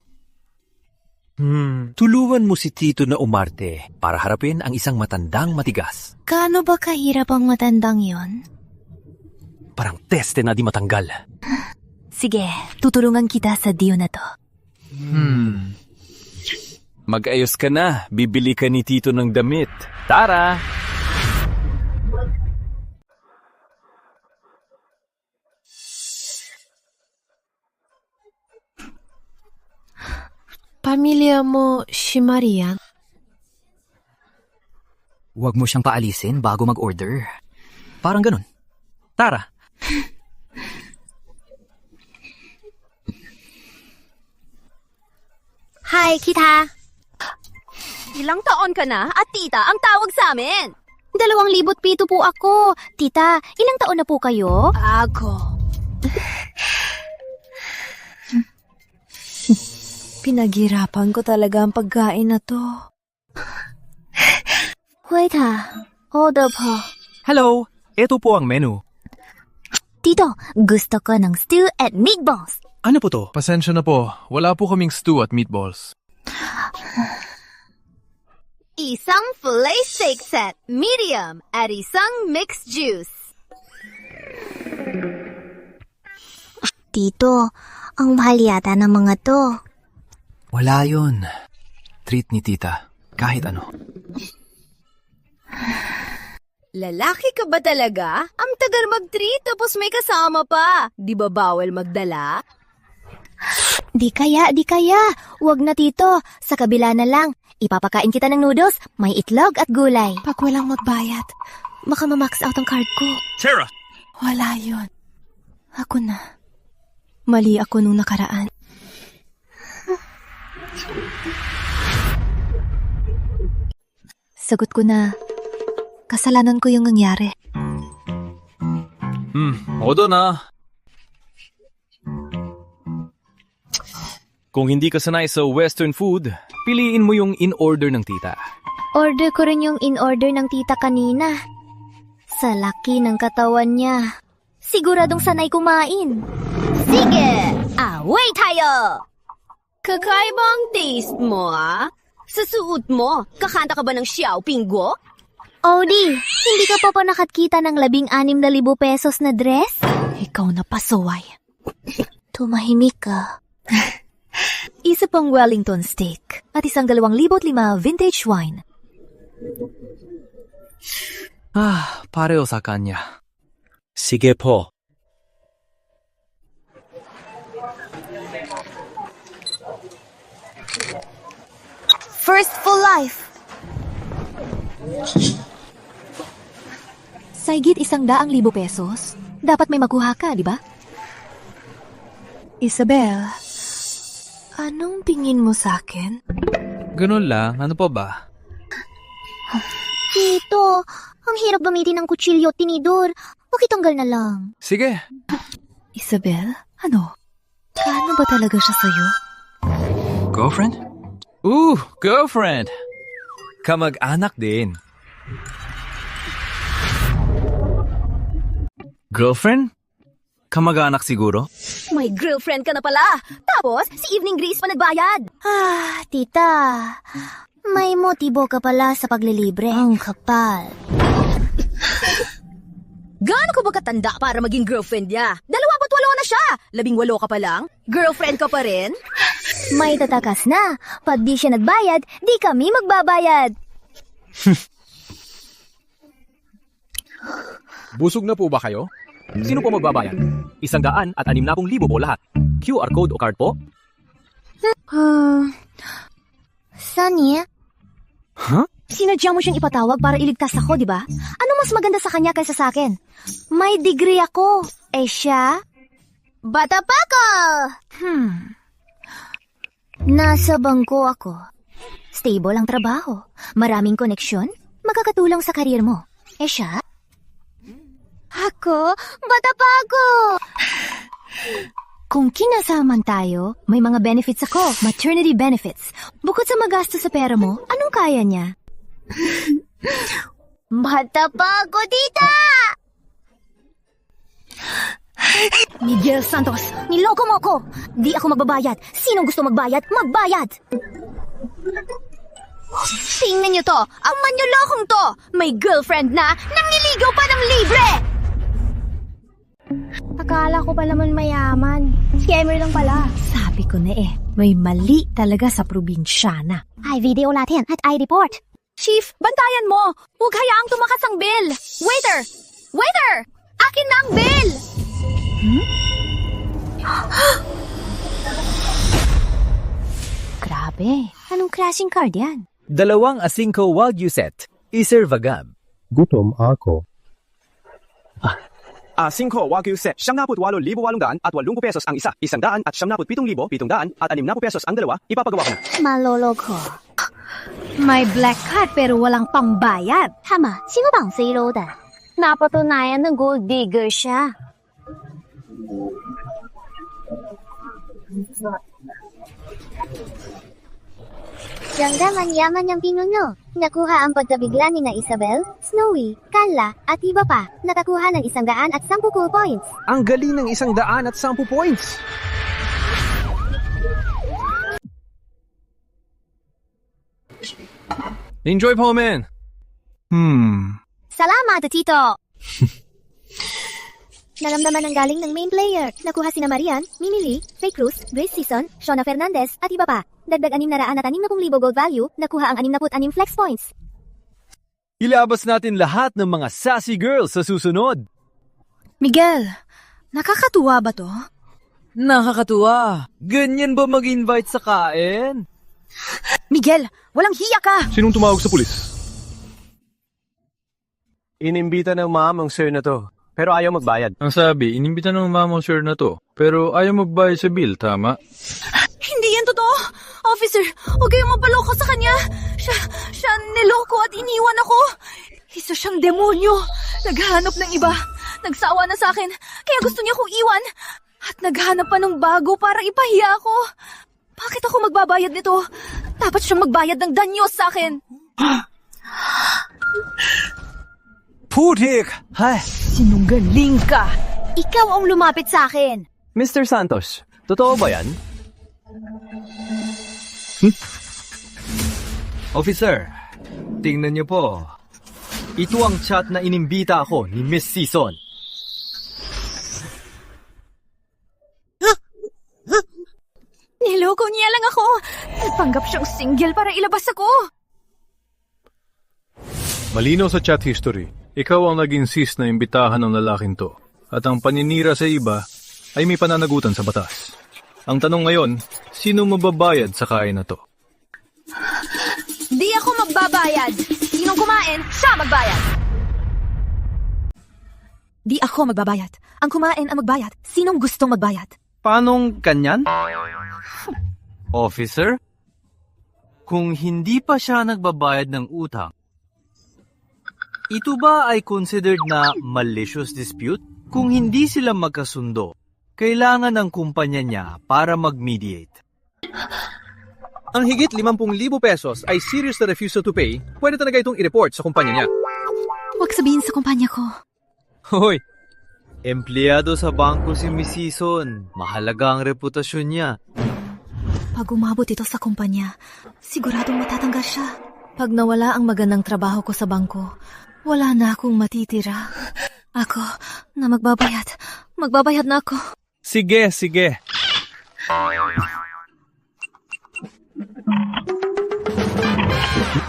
Tuluan mo si Tito na umarte para harapin ang isang matandang matigas. Gaano ba kahirap ang matandang yon? Parang teste na di matanggal. Sige, tutulungan kita sa deal na to. Mag-ayos ka na. Bibili ka ni Tito ng damit. Tara! Pamilya mo si Maria? Huwag mo siyang paalisin bago mag-order. Parang ganun. Tara. Hi, kita. Ilang taon ka na at tita ang tawag sa amin? 2,007 po ako. Tita, ilang taon na po kayo? Ako. Pinaghirapan ko talaga ang pagkain na to. Waiter, order po. Hello! Ito po ang menu. Tito, gusto ko ng stew at meatballs. Ano po to? Pasensya na po, wala po kaming stew at meatballs. Isang filet steak set, medium, at isang mixed juice. Tito, ang mahal yata ng mga to. Wala yun. Treat ni Tita. Kahit ano. Lalaki ka ba talaga? Ang tagal mag-treat tapos may kasama pa. Di ba bawal magdala? Di kaya. Huwag na, Tito. Sa kabila na lang. Ipapakain kita ng noodles, may itlog at gulay. Pag walang magbayad, baka ma-max out ang card ko. Tara! Wala yun. Ako na. Mali ako nung nakaraan. Sagot ko na. Kasalanan ko yung nangyari. Odo na. Kung hindi ka sanay sa Western food, piliin mo yung in-order ng tita. Order ko rin yung in-order ng tita kanina. Sa laki ng katawan niya. Siguradong sanay kumain. Sige! Away tayo! Kakaiba ang taste mo, ah? Sa suot mo, kakanta ka ba ng Xiaoping Guo? Odie, hindi ka pa pa nakakita ng 16,000 pesos na dress? Ikaw na pasaway. Tumahimik ka. Isa pang Wellington steak at isang 2,005 vintage wine. Pareho sa kanya. Sige po. first full life. Sa higit 100,000 pesos, dapat may makuha ka, di ba? Isabel, anong tingin mo sa akin? Ganun lang, ano pa ba? Tito, ang hirap gamitin ng kutsilyo at tinidor. Pakitanggal na lang. Sige. Isabel, ano? Paano ba talaga siya sa'yo? Girlfriend? Girlfriend! Kamag-anak din. Girlfriend? Kamag-anak siguro? May girlfriend ka na pala! Tapos, si Evening Grace pa nagbayad! Tita, may motibo ka pala sa paglilibre. Ang kapal. Gaano ko ba katanda para maging girlfriend niya? 28 na siya! 18 ka pa lang? Girlfriend ka pa rin? May tatakas na. Pag di siya nagbayad, di kami magbabayad. Busog na po ba kayo? Sino po magbabayad? 160,000 po lahat. QR code o card po? Sunny? Huh? Sinadya mo siyang ipatawag para iligtas ako, di ba? Ano mas maganda sa kanya kaysa sa akin? May degree ako. Eh siya? Bata pa ko! Nasa bangko ako. Stable ang trabaho. Maraming koneksyon. Makakatulong sa karir mo. Eh siya? Ako? Bata pa ako! Kung kinasaman tayo, may mga benefits ako. Maternity benefits. Bukod sa magastos sa pera mo, anong kaya niya? Bata pa ako, tita! Miguel Santos, niloko mo ako! Di ako magbabayad. Sinong gusto magbayad? Magbayad! Tingnan niyo to! Ang manyolokong to! May girlfriend na nangliligaw pa ng libre! Akala ko pa naman mayaman. Scammer lang pala. Sabi ko na may mali talaga sa probinsyana. I-video natin at I-report. Chief, bantayan mo! Huwag hayaang tumakas ang bill! Waiter! Waiter! Akin na ang bill! Grabe, anong klaseng card yan? 2 Asinco Wagyu set. Iserve agad. Gutom ako. 5 Wagyu set, 98,800 at 80 pesos ang isa, 197,700 at 60 pesos ang dalawa, ipapagawa ko na. Maloloko. May black card pero walang pangbayad. Tama, sino bang zero da? Napatunayan ng gold digger siya. Ganda manyaman ng pinuno. Nakuha ang pagkabigla ni na Isabel, Snowy, Carla, at iba pa. Nakakuha ng 110 cool points. Ang galing ng 110 points! Enjoy po, man! Salamat, Tito! Naramdaman ang galing ng main player. Nakuha sina Marian, Mimi Lee, Faye Cruz, Grace Season, Shona Fernandez, at iba pa. Dagdag 660,000 gold value, nakuha ang 66 flex points. Ilabas natin lahat ng mga sassy girls sa susunod. Miguel, nakakatuwa ba to? Nakakatuwa. Ganyan ba mag-invite sa kain? Miguel, walang hiya ka! Sinong tumawag sa pulis? Inimbita ng ma'am ang sir na to, pero ayaw magbayad. Ang sabi, inimbita ng mama sir na to, pero ayaw magbayad sa bill, tama? Hindi yan totoo! Officer, huwag kayong mapaloko sa kanya! Siya niloko at iniwan ako! Isa siyang demonyo! Naghahanap ng iba! Nagsawa na sa akin, kaya gusto niya akong iwan! At naghanap pa ng bago para ipahiya ako! Bakit ako magbabayad nito? Dapat siyang magbayad ng danyos sa akin! Putik! Hay! Sinungaling ka! Ikaw ang lumapit sa akin! Mr. Santos, totoo ba yan? Officer, tingnan niyo po. Ito ang chat na inimbita ako ni Miss Season. Niloko niya lang ako! Nagpanggap siyang single para ilabas ako! Malinaw sa chat history, ikaw ang nag-insist na imbitahan ng lalaking to. At ang paninira sa iba ay may pananagutan sa batas. Ang tanong ngayon, sino mababayad sa kain na to? magbabayad. Sinong kumain, siya magbayad. Di ako magbabayad. Ang kumain ang magbayad. Sinong gustong magbayad? Paanong kanyan? Officer? Kung hindi pa siya nagbabayad ng utang, ito ba ay considered na malicious dispute? Kung hindi sila magkasundo, kailangan ng kumpanya niya para mag-mediate. Ang higit 50,000 pesos ay serious na refusal to pay, pwede talaga itong i-report sa kumpanya niya. Huwag sabihin sa kumpanya ko. Hoy! Empleyado sa bangko si Miss Season. Mahalaga ang reputasyon niya. Pag umabot ito sa kumpanya, siguradong matatanggal siya. Pag nawala ang magandang trabaho ko sa bangko, wala na akong matitira. Ako na magbabayad. Magbabayad na ako. Sige, sige.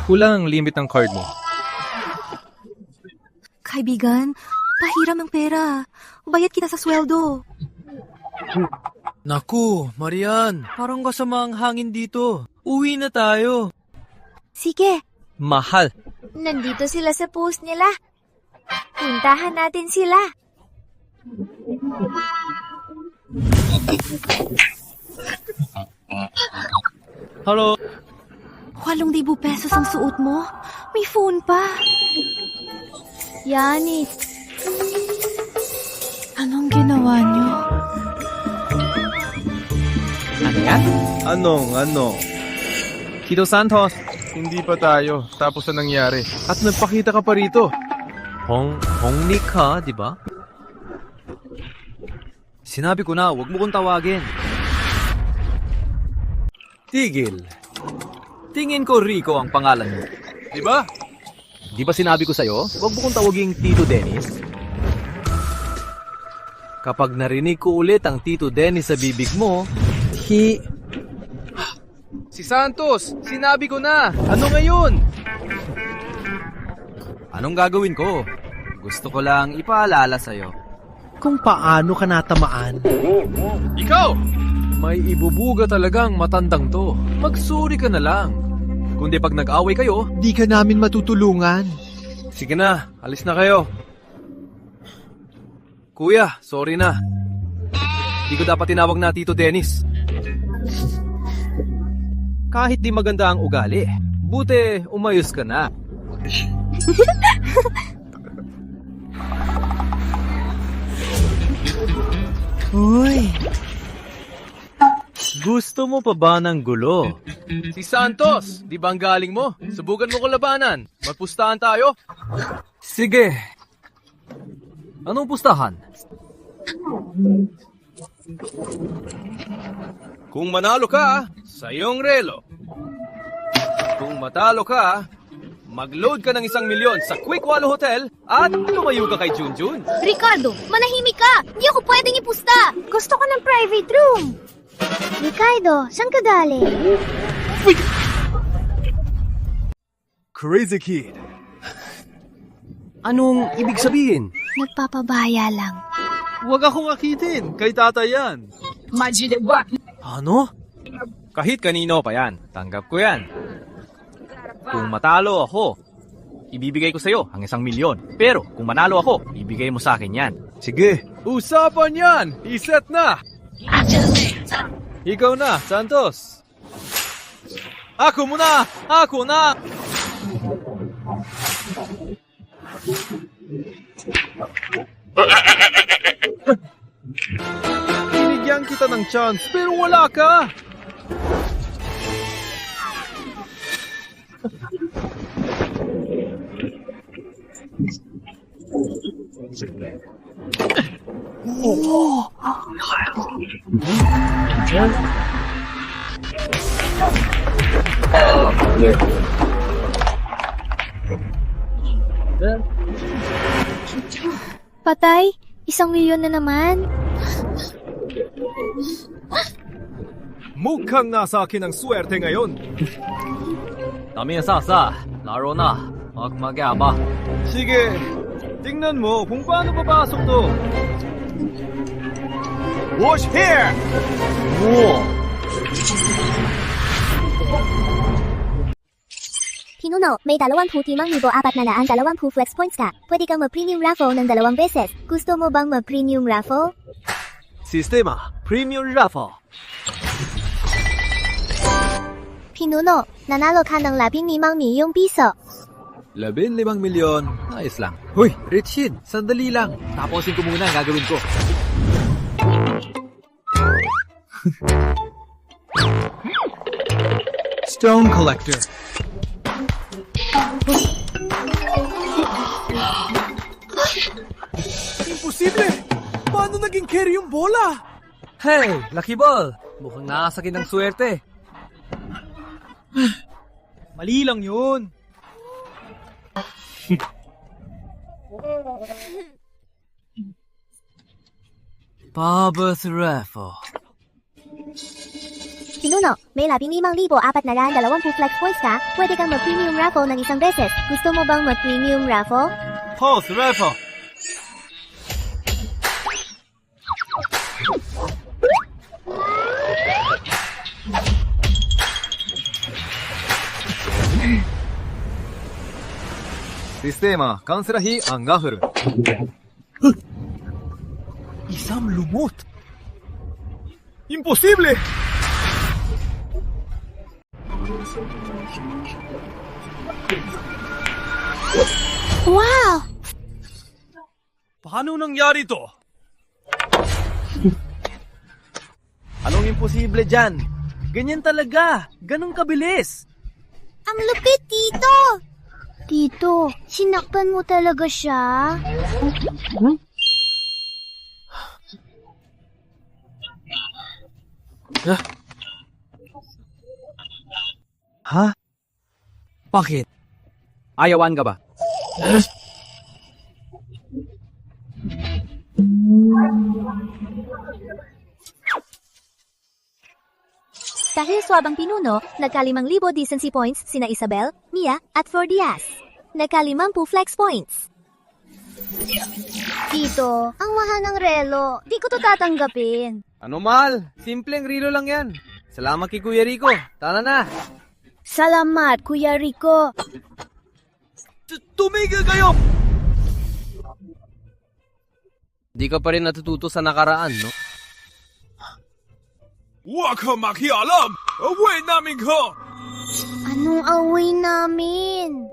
Kulang ang limit ng card mo. Kaibigan, pahiram ng pera. Bayad kita sa sweldo. Naku, Marian, parang kasama ang hangin dito. Uwi na tayo. Sige, Mahal. nandito sila sa post nila. Puntahan natin sila. Hello? 8,000 pesos ang suot mo? May phone pa. Yanis, Anong ginawa niyo? Ano yan? Ano? Tito Santos, Hindi pa tayo, tapos na nangyari. at nagpakita ka pa rito. Hongni ka, di ba? Sinabi ko na, huwag mo kong tawagin. Tigil. Tingin ko Rico ang pangalan mo. Di ba? Di ba sinabi ko sa'yo, huwag mo kong tawaging Tito Dennis? Kapag narinig ko ulit ang Tito Dennis sa bibig mo, Si Santos, sinabi ko na. Ano ngayon? anong gagawin ko? Gusto ko lang ipaalala sa'yo. Kung paano ka natamaan. Ikaw! May ibubuga talagang matandang to. Magsuri ka na lang. Kundi pag nag-away kayo, Di ka namin matutulungan. sige na, alis na kayo. Kuya, sorry na. Di ko dapat tinawag na Tito Dennis. Kahit di maganda ang ugali, buti umayos ka na. Uy! Gusto mo pa ba ng gulo? Si Santos, di ba ang galing mo? Subukan mo ko labanan. Magpustahan tayo. Sige. Anong pustahan? Kung manalo ka, sa iyong relo. Kung matalo ka, mag-load ka ng 1,000,000 sa Quick Wallo Hotel at lumayo ka kay Junjun. Ricardo, manahimik ka! Hindi ako pwedeng ipusta! Gusto ko ng private room! Ricardo, saan ka galing? Crazy kid. Anong ibig sabihin? Nagpapabaya lang. Huwag akong akitin. Kay tata yan. Ano? Kahit kanino pa yan. Tanggap ko yan. Kung matalo ako, ibibigay ko sa'yo ang 1,000,000. Pero kung manalo ako, ibigay mo sa akin yan. Sige. Usapan yan! Iset na! Ikaw na, Santos. Ako muna! Ako na! Binigyan kita ng chance pero wala ka! Patay? 1,000,000 na naman? Mukhang nasa akin ang swerte ngayon. Kami sasa. Laro na. Magmagaba. Sige, tingnan mo kung paano papasok to. Wash here! Tinulungan Pinuno, may 25,420 flex points ka. Pwede kang mag-premium raffle ng 2 beses. Gusto mo bang mag-premium raffle? Sistema, Premium Raffle. Pinuno, nanalo ka ng 15,000,000 piso. 15 milyon. Ayos lang. Hoy, Richid, sandali lang. Tapusin ko muna ang gagawin ko. Stone Collector. Imposible! Paano naging carry yung bola? Hey, Lucky Ball! Mukhang nakasakin ng swerte. Mali lang yun. Paba's Raffle. Pinuno, may 15,420 flex points ka. Pwede kang mag-premium raffle ng 1 beses. Gusto mo bang mag-premium raffle? Pulse Raffle. Sistema, kanserahi ang gaffer. Isang lumot. Imposible! Wow! Paano nangyari to? Anong imposible dyan? Ganyan talaga. Ganun kabilis. Ang lupit, Tito! Tito, sinakpan mo talaga siya? Ha? Bakit? Ayawan ka ba? Dahil swabang pinuno, nagka-5,000 decency points sina Isabel, Mia, at Flor Diaz. Nagka-50 flex points. Tito, ang mahal ng relo. Di ko to tatanggapin. Ano mal? Simpleng rilo lang yan. Salamat kay Kuya Rico. Tara na. Salamat, Kuya Rico. Tumigil kayo! Di ka pa rin natututo sa nakaraan, no? Huwag kang makialam! Away namin ka! Anong away namin?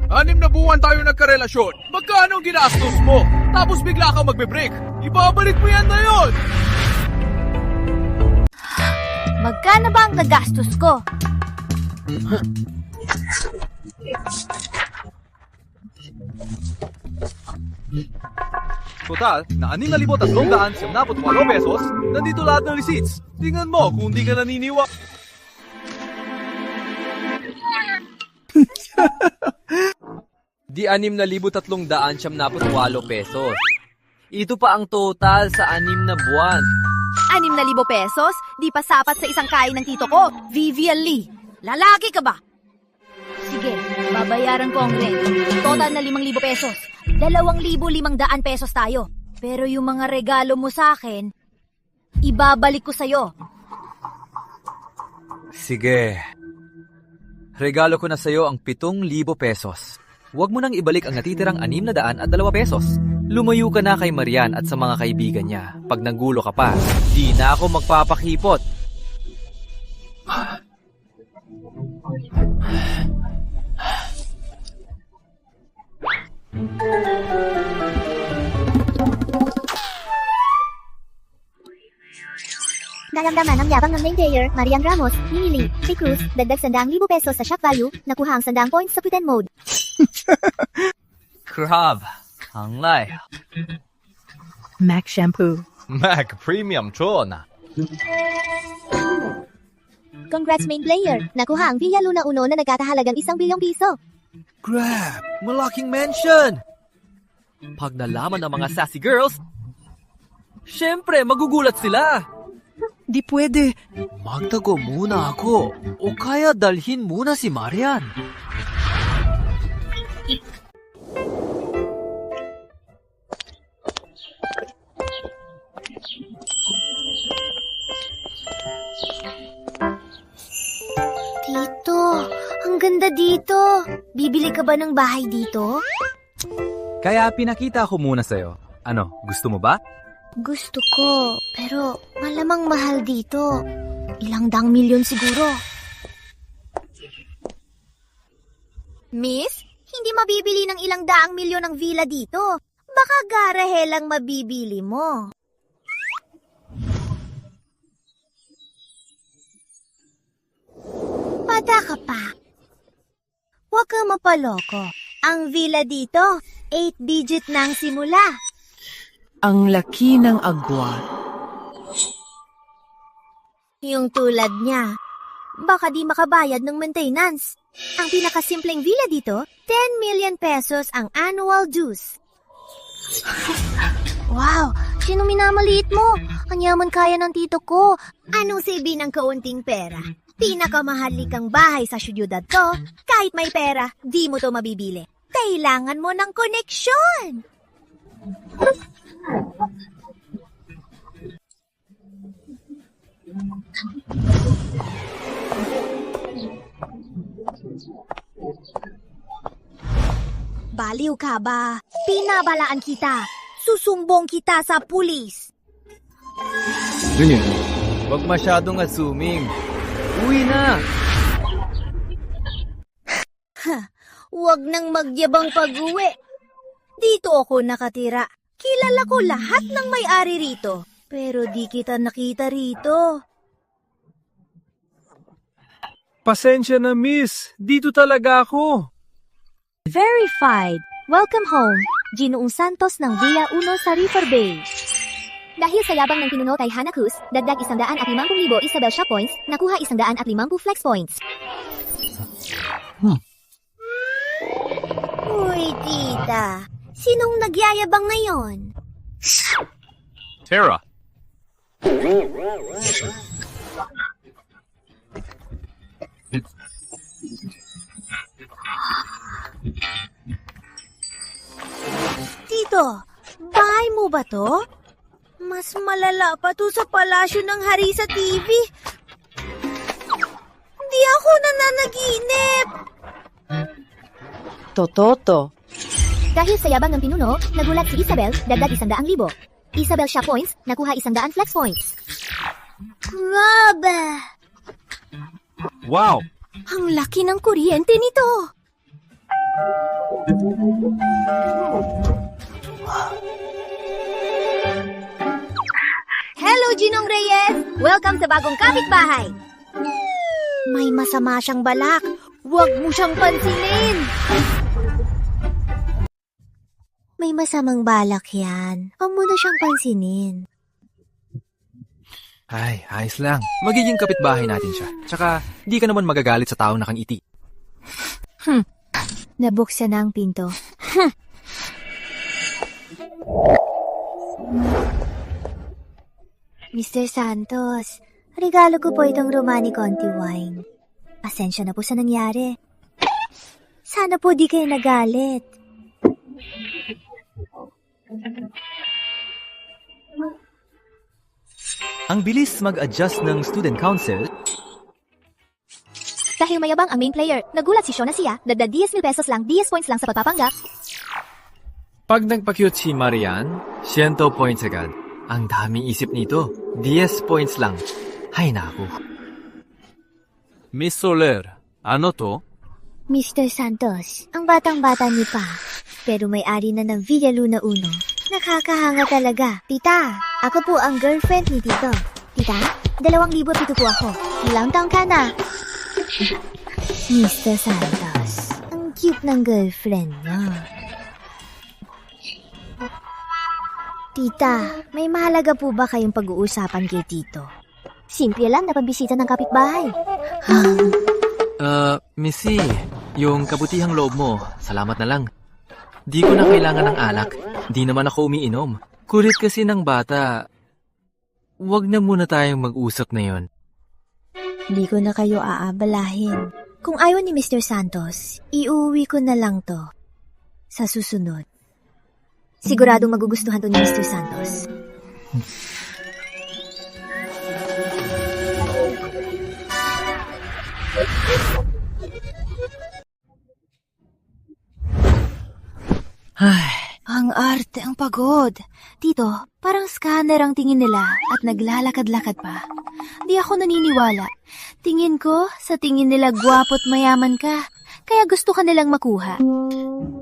6 na buwan tayo nagkarelasyon. Magkano ang ginastos mo? Tapos bigla kang magbe-break. Ibabalik mo yan na yun! Magkano ba ang nagastos ko? Total, na 6,378 pesos, nandito lahat ng receipts. Tingnan mo kung di ka naniniwa. Di 6,378 pesos. Ito pa ang total sa 6 na buwan. 6,000 pesos? Di pa sapat sa isang kain ng tito ko. Vivian Lee, lalaki ka ba? Sige, babayaran ko ang rent. Total na 5,000 pesos. 2,500 pesos tayo. Pero yung mga regalo mo sa akin, ibabalik ko sa'yo. Sige. Regalo ko na sa'yo ang 7,000 pesos. Huwag mo nang ibalik ang natitirang 602 pesos. Lumayo ka na kay Marian at sa mga kaibigan niya. Pag nagulo ka pa, di na ako magpapakipot. Naramdaman ang yabang ng main player, Marian Ramos, Mini Lee, P. Cruz, dagdag 100,000 pesos sa shop value, nakuha ang 100 points sa pretend mode. Crab. Ang lay. Mac Shampoo. Mac Premium Tron. Congrats main player, nakuha ang Villa Luna Uno na nagkakahalagang 1 bilyong piso. Grab! Malaking mansion! Pag nalaman ng mga sassy girls, syempre magugulat sila. Di pwede. Magtago muna ako o kaya dalhin muna si Marian. Tito, ang Ang ganda dito. Bibili ka ba ng bahay dito? Kaya pinakita ko muna sa'yo. Ano, gusto mo ba? Gusto ko, pero malamang mahal dito. Ilang daang milyon siguro. Miss, hindi mabibili ng ilang daang milyon ang villa dito. Baka garahe lang mabibili mo. Bata ka pa. Huwag kang mapaloko. Ang villa dito, 8-digit na ang simula. Ang laki ng agwat. Yung tulad niya, baka di makabayad ng maintenance. Ang pinakasimpleng villa dito, 10 million pesos ang annual dues. Wow, sino minamaliit mo? Ang yaman kaya ng tito ko. Anong silbi ng kaunting pera? Pinakamahalikang bahay sa syudad to. Kahit may pera, di mo to mabibili. Kailangan mo ng koneksyon. Baliw ka ba? Pinabalaan kita. Susumbong kita sa pulis. Ganyan. Huwag masyadong assuming. Uwi na! Huwag nang magyabang pag-uwi. Dito ako nakatira. Kilala ko lahat ng may-ari rito. Pero di kita nakita rito. Pasensya na, miss. Dito talaga ako. Verified. Welcome home, Ginoong Santos ng Villa 1 sa River Bay. Dahil sa yabang ng pinuno kay Hannah Cruz, dagdag 150,000 Isabel Shop Points, nakuha 150 Flex Points. Uy, tita. Sinong nagyayabang ngayon? Tara. Tito, bahay mo ba to? Mas malala pa to sa palasyo ng hari sa TV. Hindi ako nananaginip. Tototo. Dahil sa yabang ng pinuno, nagulat si Isabel, dagdag 100,000. Isabel Shop Points, nakuha 100 Flex Points. Grabe! Wow! Ang laki ng kuryente nito. Hello, Ginong Reyes! Welcome sa bagong kapitbahay. May masama siyang balak. Huwag mo siyang pansinin. May masamang balak yan. Huwag mo na siyang pansinin. Ay, ayos lang. Magiging kapitbahay natin siya. Tsaka, di ka naman magagalit sa taong nakangiti. Nabuksan na ang pinto. Mr. Santos, regalo ko po itong Romani Conti wine. Pasensya na po sa nangyari. Sana po di kayo nagalit. Ang bilis mag-adjust ng student council. Dahil mayabang ang main player, nagulat si Shona siya, dagdag 10,000 pesos lang, 10 points lang sa pagpapanggap. Pag nagpa-cute si Marian, 100 points agad. Ang daming isip nito. 10 points lang. Hay naku. Miss Soler, ano to? Mr. Santos, ang batang-bata niyo pa. Pero may-ari na ng Villa Luna 1. Nakakahanga talaga. Tita, ako po ang girlfriend ni Tito. Tita, 2,000 po ako. Ilang taong ka na? Mr. Santos, ang cute ng girlfriend niya. Tita, may mahalaga po ba kayong pag-uusapan kay Tito? Simple lang na pagbisita ng kapitbahay. Missy, yung kabutihang loob mo, salamat na lang. Di ko na kailangan ng alak. Di naman ako umiinom. Kulit kasi ng bata. Huwag na muna tayong mag-usap na yon. Hindi ko na kayo aabalahin. Kung ayaw ni Mr. Santos, iuwi ko na lang to. Sa susunod. Siguradong magugustuhan to ni Mr. Santos. Ang arte, ang pagod. Tito, parang scanner ang tingin nila at naglalakad-lakad pa. Di ako naniniwala. Tingin ko, sa tingin nila gwapo't mayaman ka. Kaya gusto ka nilang makuha.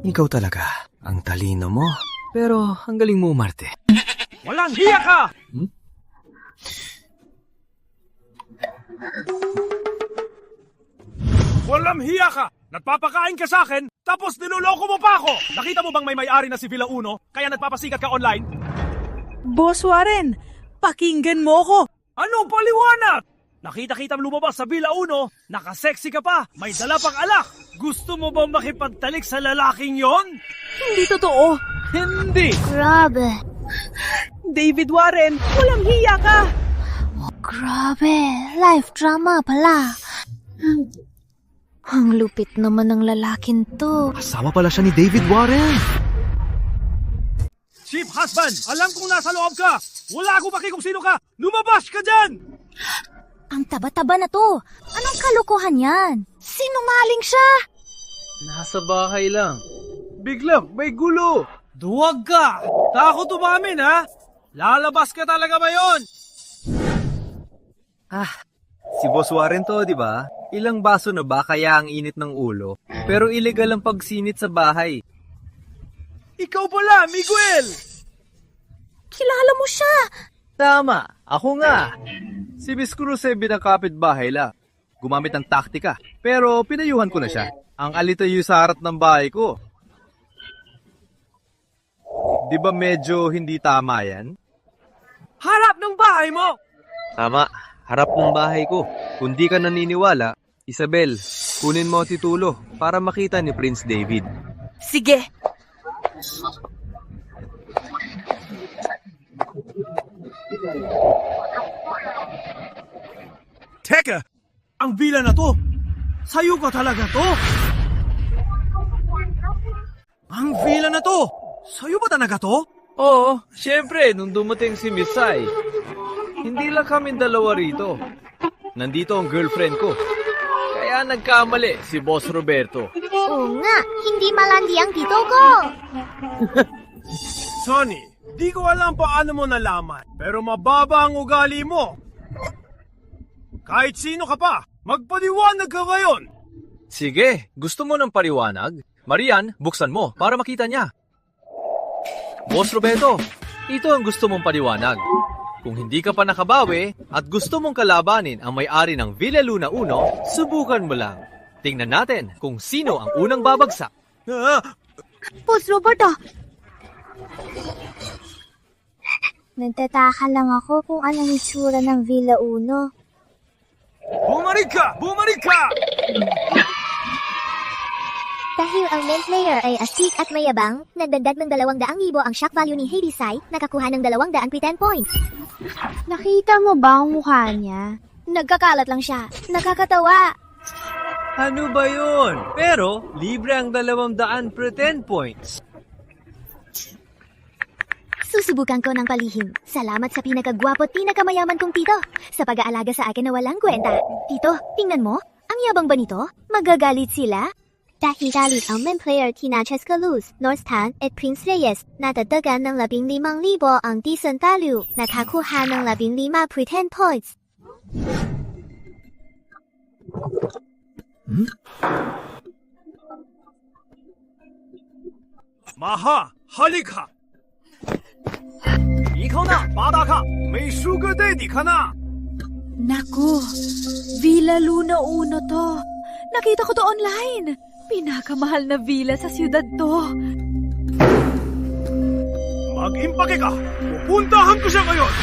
Ikaw talaga, ang talino mo. Pero ang galing mo umarte. Walang hiya ka! Walang hiya ka! Nagpapakain ka sa akin, tapos niloloko mo pa ako! Nakita mo bang may may-ari na si Villa Uno, kaya nagpapasikat ka online? Boss Warren, pakinggan mo ko. Ano paliwanag? Nakita-kita lumabas sa Villa Uno, nakasexy ka pa, may dala pang alak. Gusto mo bang makipagtalik sa lalaking yon? Hindi totoo. Hindi! Grabe. David Warren, walang hiya ka. Grabe. Life drama pala. Ang lupit naman ng lalaking to. Asawa pala siya ni David Warren. Chief husband, alam kong nasa loob ka. Wala akong paki kung sino ka. Lumabas ka dyan! Ang taba-taba na to. Anong kalokohan yan? Sinungaling siya! Nasa bahay lang. Biglang may gulo. Duwag ka! Takot umamin, ha? Lalabas ka talaga ba yon? Si Boss Warren to, di ba? Ilang baso na ba kaya ang init ng ulo? Pero illegal ang pagsinit sa bahay. Ikaw pala, Miguel! Kilala mo siya! Tama, ako nga. Si Miss Cruz ay binakapit-bahay lang. Gumamit ng taktika, pero pinayuhan ko na siya. Ang alitayu sa harap ng bahay ko. Di ba medyo hindi tama yan? Harap ng bahay mo! Tama, harap ng bahay ko. Kung di ka naniniwala, Isabel, kunin mo ang titulo para makita ni Prince David. Sige. Teka! Ang villa na to! Sa'yo ka talaga to? Ang villa na to! Sa'yo ba talaga to? Oo, syempre, nung dumating si Miss Sai. Hindi lang kami dalawa rito. Nandito ang girlfriend ko. Kaya nagkamali si Boss Roberto. Oo nga, hindi malandi ang tito ko. Sonny, di ko alam paano mo nalaman, pero mababa ang ugali mo. Kahit sino ka pa, magpaliwanag ka ngayon. Sige, gusto mo ng pariwanag? Marian, buksan mo para makita niya. Boss Roberto, ito ang gusto mong paliwanag. Kung hindi ka pa nakabawi at gusto mong kalabanin ang may-ari ng Villa Luna 1, subukan mo lang. Tingnan natin kung sino ang unang babagsak. Boss Roberto. Nagtataka lang ako kung anong itsura ng Villa Uno. Bumalik ka! Bumalik ka! Dahil ang main player ay astig at mayabang, nagdagdag ng 200,000 ang shock value ni Hadesai, nakakuha ng 200 pretend points. Nakita mo ba ang mukha niya? Nagkakalat lang siya. Nakakatawa. Ano ba yun? Pero, libre ang 200 pretend points. Susubukan ko ng palihim. Salamat sa pinakagwapo at pinakamayaman kong tito. Sa pag-aalaga sa akin na walang kwenta. Tito, tingnan mo. Ang yabang ba nito? Magagalit sila? Dahil galit ang main player Tina Cheska Luz, Northtown at Prince Reyes, nadagdagan ng 15,000 ang decent value, nakakuha ng 15 pretend points. Maha, halika! Ikaw na, bata ka! May sugar daddy ka na! Naku, Villa Luna 1 to. Nakita ko to online. Pinakamahal na villa sa siyudad to. Mag-impake ka! Pupuntahan ko siya ngayon!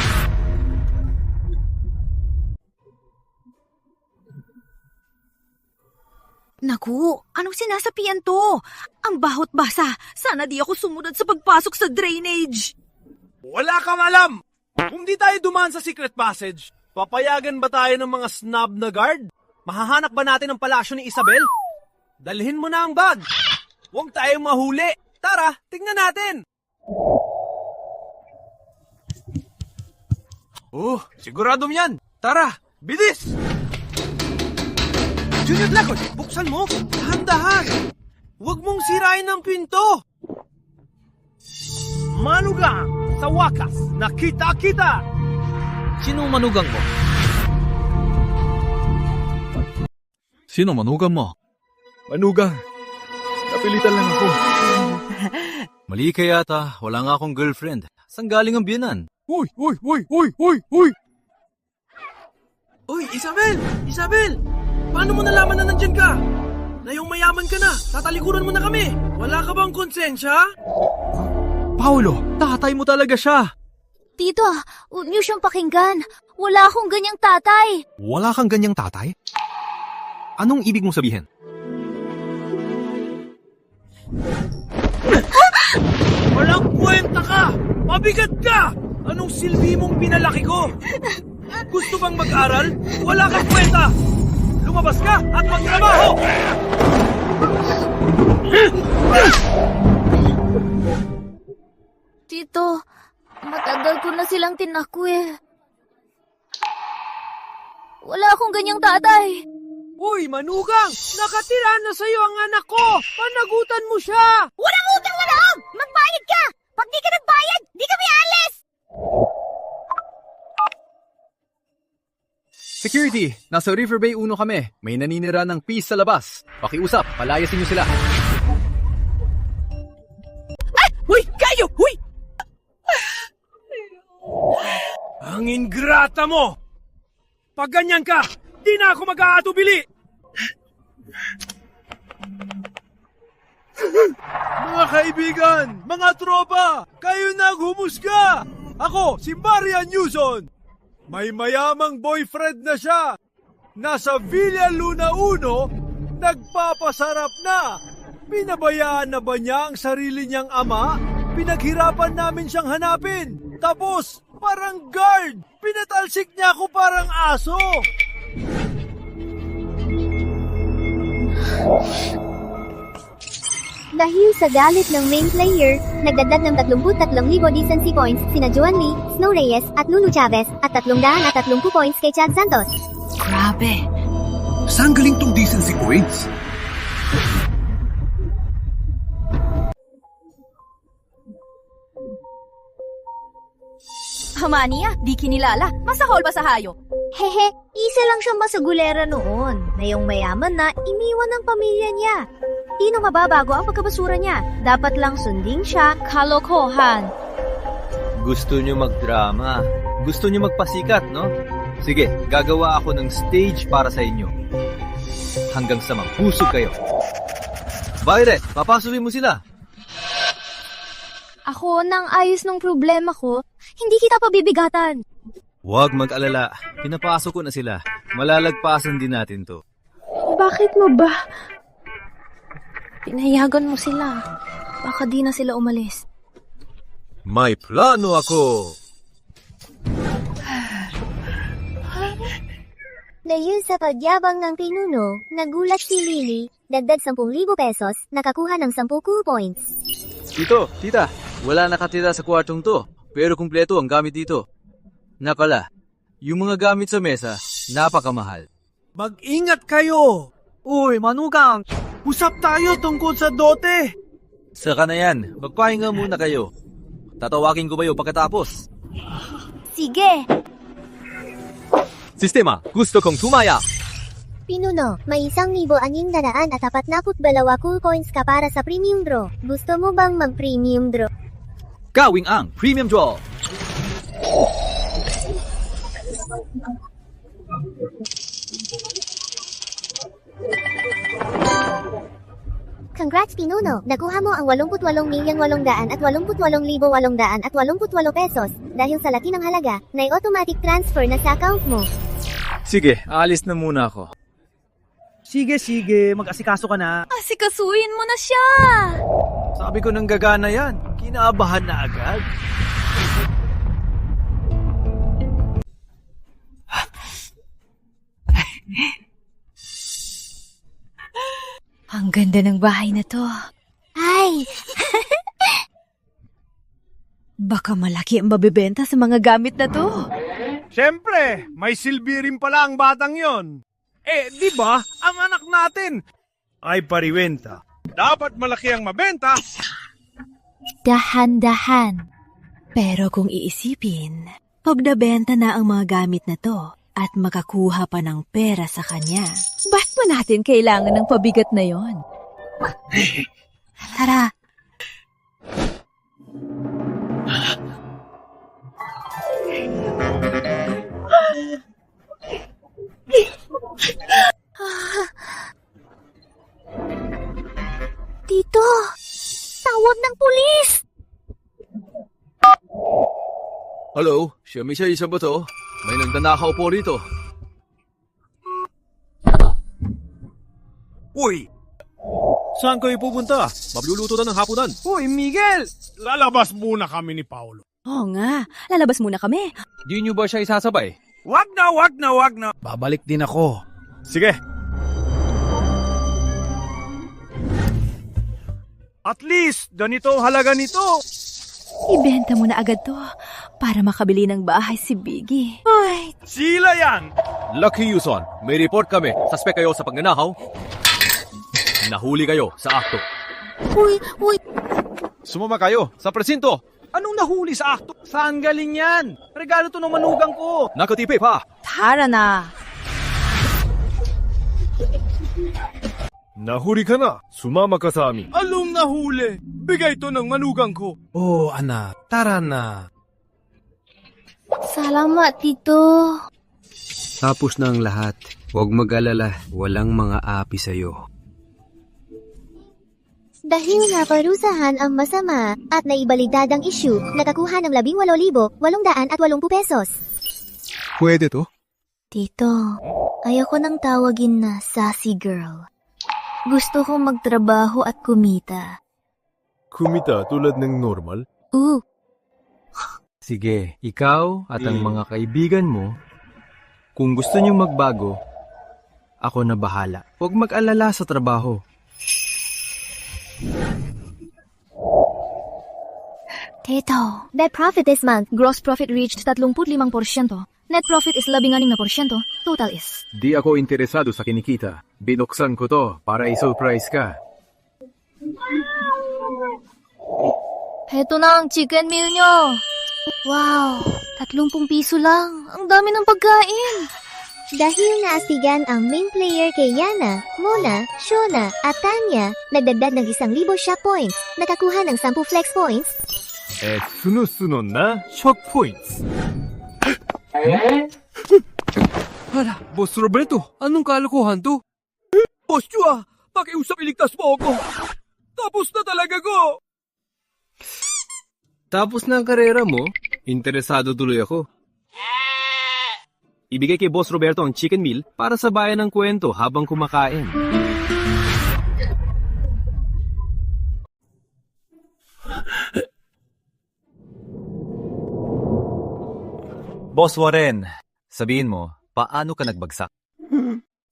Naku, anong sinasapian to? Ang bahot basa. Sana di ako sumunod sa pagpasok sa drainage. Wala kang alam! Kung di tayo dumaan sa secret passage, papayagan ba tayo ng mga snob na guard? Mahahanap ba natin ang palasyo ni Isabel? Dalhin mo na ang bag. Huwag tayong mahuli. Tara, tingnan natin. Oh, sigurado yan. Tara, bilis! Junior Blackwood, buksan mo! Dahan-dahan! Huwag mong sirain ang pinto! Manugang! Sa wakas, nakita kita! Sinong manugang mo? Sino manugang mo? Manugang, napilitan lang ako. Mali ka yata. Wala nga akong girlfriend. Saan galing ang biyanan? Uy! Uy! Uy! Uy! Uy! Uy! Uy, Isabel! Isabel! Paano mo nalaman na nandyan ka? Na yung mayaman ka na, tatalikuran mo na kami. Wala ka bang konsensya? Paolo, tatay mo talaga siya. Tito, huwag niyo siyang pakinggan. Wala akong ganyang tatay. Wala kang ganyang tatay? Anong ibig mong sabihin? Walang kwenta ka! Mabigat ka! Anong silbi mong pinalaki ko? Gusto bang mag-aral? Wala kang kwenta! Lumabas ka at magtrabaho! Tito, matagal ko na silang tinakwe. Wala akong ganyang tatay. Uy, manugang! Nakatira na sa'yo ang anak ko! Panagutan mo siya! Walang utang na loob! Magbayad ka! Pag di ka nagbayad, di kami alis! Security, nasa River Bay 1 kami. May naninira ng peace sa labas. Pakiusap, palayasin niyo sila. Uy! Kayo! Uy! Ang ingrata mo! Pag ganyan ka, di na ako mag-aatubili! Mga kaibigan, mga tropa, kayo naghumusga! Ako, si Marian Newson! May mayamang boyfriend na siya! Nasa Villa Luna 1, nagpapasarap na! Pinabayaan na ba niya ang sarili niyang ama? Pinaghirapan namin siyang hanapin! Tapos, parang guard! Pinatalsik niya ako parang aso! Dahil sa galit ng main player, nagdagdag ng 33,000 decency points sina Joan Lee, Snow Reyes at Lulu Chavez at 330 points kay Chad Santos. Grabe. Saan galing tong decency points? Hamania, di kinilala. Masahol ba sa hayop? Hehe, isa lang siyang masagulera noon na yung mayaman na iniwan ng pamilya niya. Di na mababago ang pagkabasura niya. Dapat lang sundin siya, kalokohan. Gusto niyo magdrama. Gusto niyo magpasikat, no? Sige, gagawa ako ng stage para sa inyo. Hanggang sa maghusog kayo. Violet, papasukin mo sila. Ako nang ayos ng problema ko, hindi kita pabibigatan. Huwag mag-alala. Pinapasok ko na sila. Malalagpasan din natin to. Bakit mo ba? Pinayagan mo sila. Baka di na sila umalis. May plano ako. Dahil sa pagyabang ng pinuno, nagulat si Lily, dagdag 10,000 pesos, nakakuha ng 10 cool points. Tito, tita, wala nakatira sa kwartong to, pero kumpleto ang gamit dito. Na pala, yung mga gamit sa mesa, napakamahal. Mag-ingat kayo! Uy, manugang! Usap tayo tungkol sa dote! Saka na yan, magpahinga muna kayo. Tatawagin ko ba yung pagkatapos? Sige! Sistema, gusto kong tumaya. Pinuno, may 1,642 cool points ka para sa premium draw. Gusto mo bang mag-premium draw? Gawing ang premium draw. Congrats Pinuno! Nakuha mo ang 88,888,888 pesos. Dahil sa laki ng halaga, na automatic transfer na sa account mo. Sige, aalis na muna ako. Sige, mag-asikaso ka na. Asikasuhin mo na siya! Sabi ko nang gagana yan, kinaabahan na agad. Ang ganda ng bahay na to. Ay! Baka malaki ang mabebenta sa mga gamit na to. Siyempre, may silbi rin pala ang batang yon. Di ba? Ang anak natin ay pariwenta. Dapat malaki ang mabenta. Dahan-dahan. Pero kung iisipin, pag nabenta na ang mga gamit na to at makakuha pa ng pera sa kanya, ba't mo natin kailangan ng pabigat na yon? Tara. Tito, tawag ng pulis! Hello, siya isa ba to? May nagdanakaw po rito. Uy! Saan kayo pupunta? Magluluto na ng hapunan. Uy, Miguel! Lalabas muna kami ni Paolo. Oo nga, lalabas muna kami. Di nyo ba siya isasabay? Wag na. Babalik din ako. Sige. At least, ganito ang halaga nito. Ibenta mo na agad to para makabili ng bahay si Biggie. Ay, Sila yan! Lucky Yuson, may report kami. Suspect kayo sa pagnanakaw. Nahuli kayo sa akto. Uy! Sumama kayo sa presinto. Anong nahuli sa akto? Saan galing yan? Regalo to ng manugang ko. Nakatipi pa. tara na. Nahuli ka na. Sumama ka sa amin. Anong nahuli? Bigay to ng manugang ko. Oh, anak. Tara na. Salamat, Tito. Tapos na ang lahat. Huwag mag-alala. Walang mga api sa'yo. Dahil naparusahan ang masama at naibaligtad ang issue, nakakuha ng 18,880 pesos. Pwede to? Tito, ayoko nang tawagin na sassy girl. Gusto kong magtrabaho at kumita. Kumita tulad ng normal? Sige, ikaw at ang mga kaibigan mo, kung gusto niyong magbago, ako na bahala. Huwag mag-alala sa trabaho. Tito, net profit this month. Gross profit reached 35%. Net profit is 16%. Total is... Di ako interesado sa kinikita. Binuksan ko to para i-surprise ka. Heto na ang chicken meal nyo. Wow, 30 piso lang. Ang dami ng pagkain. Dahil naasigan ang main player kay Yana, Mona, Shona at Tanya, nagdagdag ng 1,000 shock points, nakakuha ng 10 flex points. sunod-sunod na shock points. Hala, Boss Roberto, anong kalokohan to? Boss Chua, pakiusap iligtas mo ako. Tapos na talaga ko. Tapos na ang karera mo, interesado tuloy ako. Ibigay kay Boss Roberto ang chicken meal para sabayan ng kwento habang kumakain. Boss Warren, sabihin mo, paano ka nagbagsak?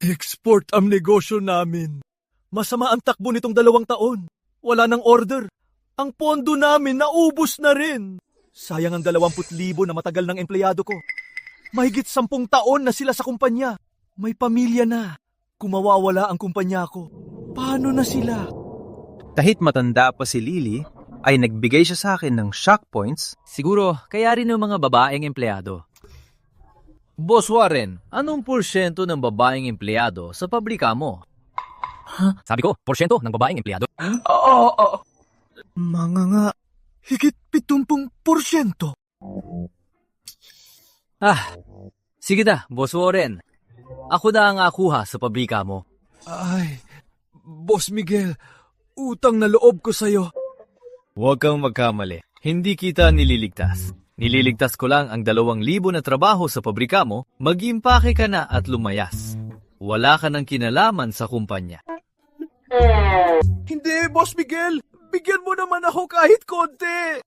Export ang negosyo namin. Masama ang takbo nitong 2 taon. Wala nang order. Ang pondo namin naubos na rin. Sayang ang 20,000 na matagal ng empleyado ko. Mahigit 10 taon na sila sa kumpanya. May pamilya na. Kung mawawala ang kumpanya ko, paano na sila? Kahit matanda pa si Lily, ay nagbigay siya sa akin ng shock points. Siguro, kaya rin ng mga babaeng empleyado. Boss Warren, anong porsyento ng babaeng empleyado sa pabrika mo? Sabi ko, porsyento ng babaeng empleyado. Mga nga, higit 70%. Sige na, Boss Warren. Ako na ang akuha sa pabrika mo. Ay, Boss Miguel, utang na loob ko sa'yo. Huwag kang magkamali. Hindi kita nililigtas. Nililigtas ko lang ang 2,000 na trabaho sa pabrika mo, mag-impake ka na at lumayas. Wala ka ng kinalaman sa kumpanya. Hindi, Boss Miguel. Bigyan mo naman ako kahit konti.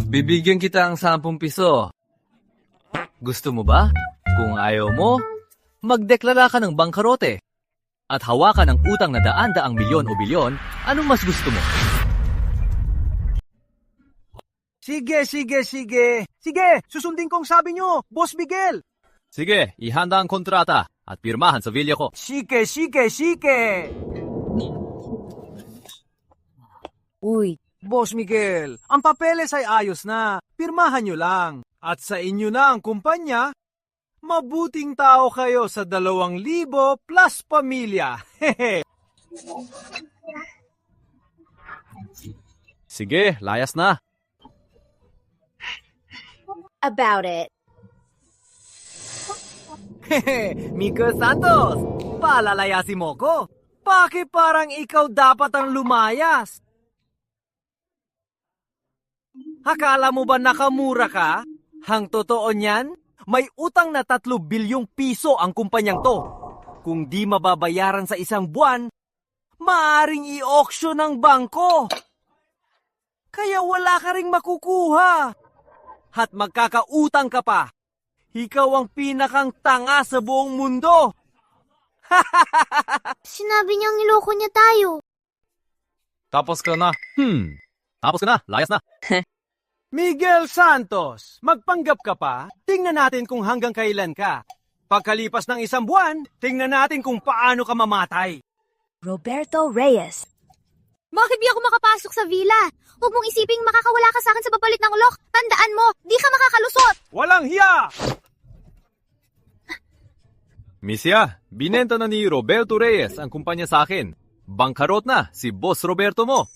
Bibigyan kita ang 10 piso. Gusto mo ba? Kung ayaw mo, magdeklara ka ng bangkarote. At hawakan ang utang na daan-daang milyon o bilyon, anong mas gusto mo? Sige. Sige, susundin kong sabi nyo, Boss Miguel. Sige, ihanda ang kontrata. at pirmahan sa villa ko. Shike, shike, shike! Uy, Boss Miguel, ang papeles ay ayos na. Pirmahan nyo lang. At sa inyo na ang kumpanya, mabuting tao kayo sa 2,000 plus pamilya. Hehe. Sige, layas na. About it. Hehe, Miguel Santos, palalayasin mo ko. Bakit parang ikaw dapat ang lumayas? Akala mo ba nakamura ka? Hang totoo niyan, may utang na 3 bilyong piso ang kumpanyang to. Kung di mababayaran sa isang buwan, maaring i-auction ng bangko. Kaya wala ka ring makukuha. At magkakautang ka pa. Ikaw ang pinakang tanga sa buong mundo. Sinabi niyang niloko niya tayo. Tapos ka na. Tapos ka na, layas na. Miguel Santos, magpanggap ka pa? Tingnan natin kung hanggang kailan ka. Pagkalipas ng 1 buwan, tingnan natin kung paano ka mamatay. Roberto Reyes. Bakit di ako makapasok sa villa? Huwag mong isiping makakawala ka sa akin sa papalit ng lock. Tandaan mo, di ka makakalusot. Walang hiya! Misya, binenta na ni Roberto Reyes ang kumpanya sa akin. Bangkarot na si Boss Roberto mo.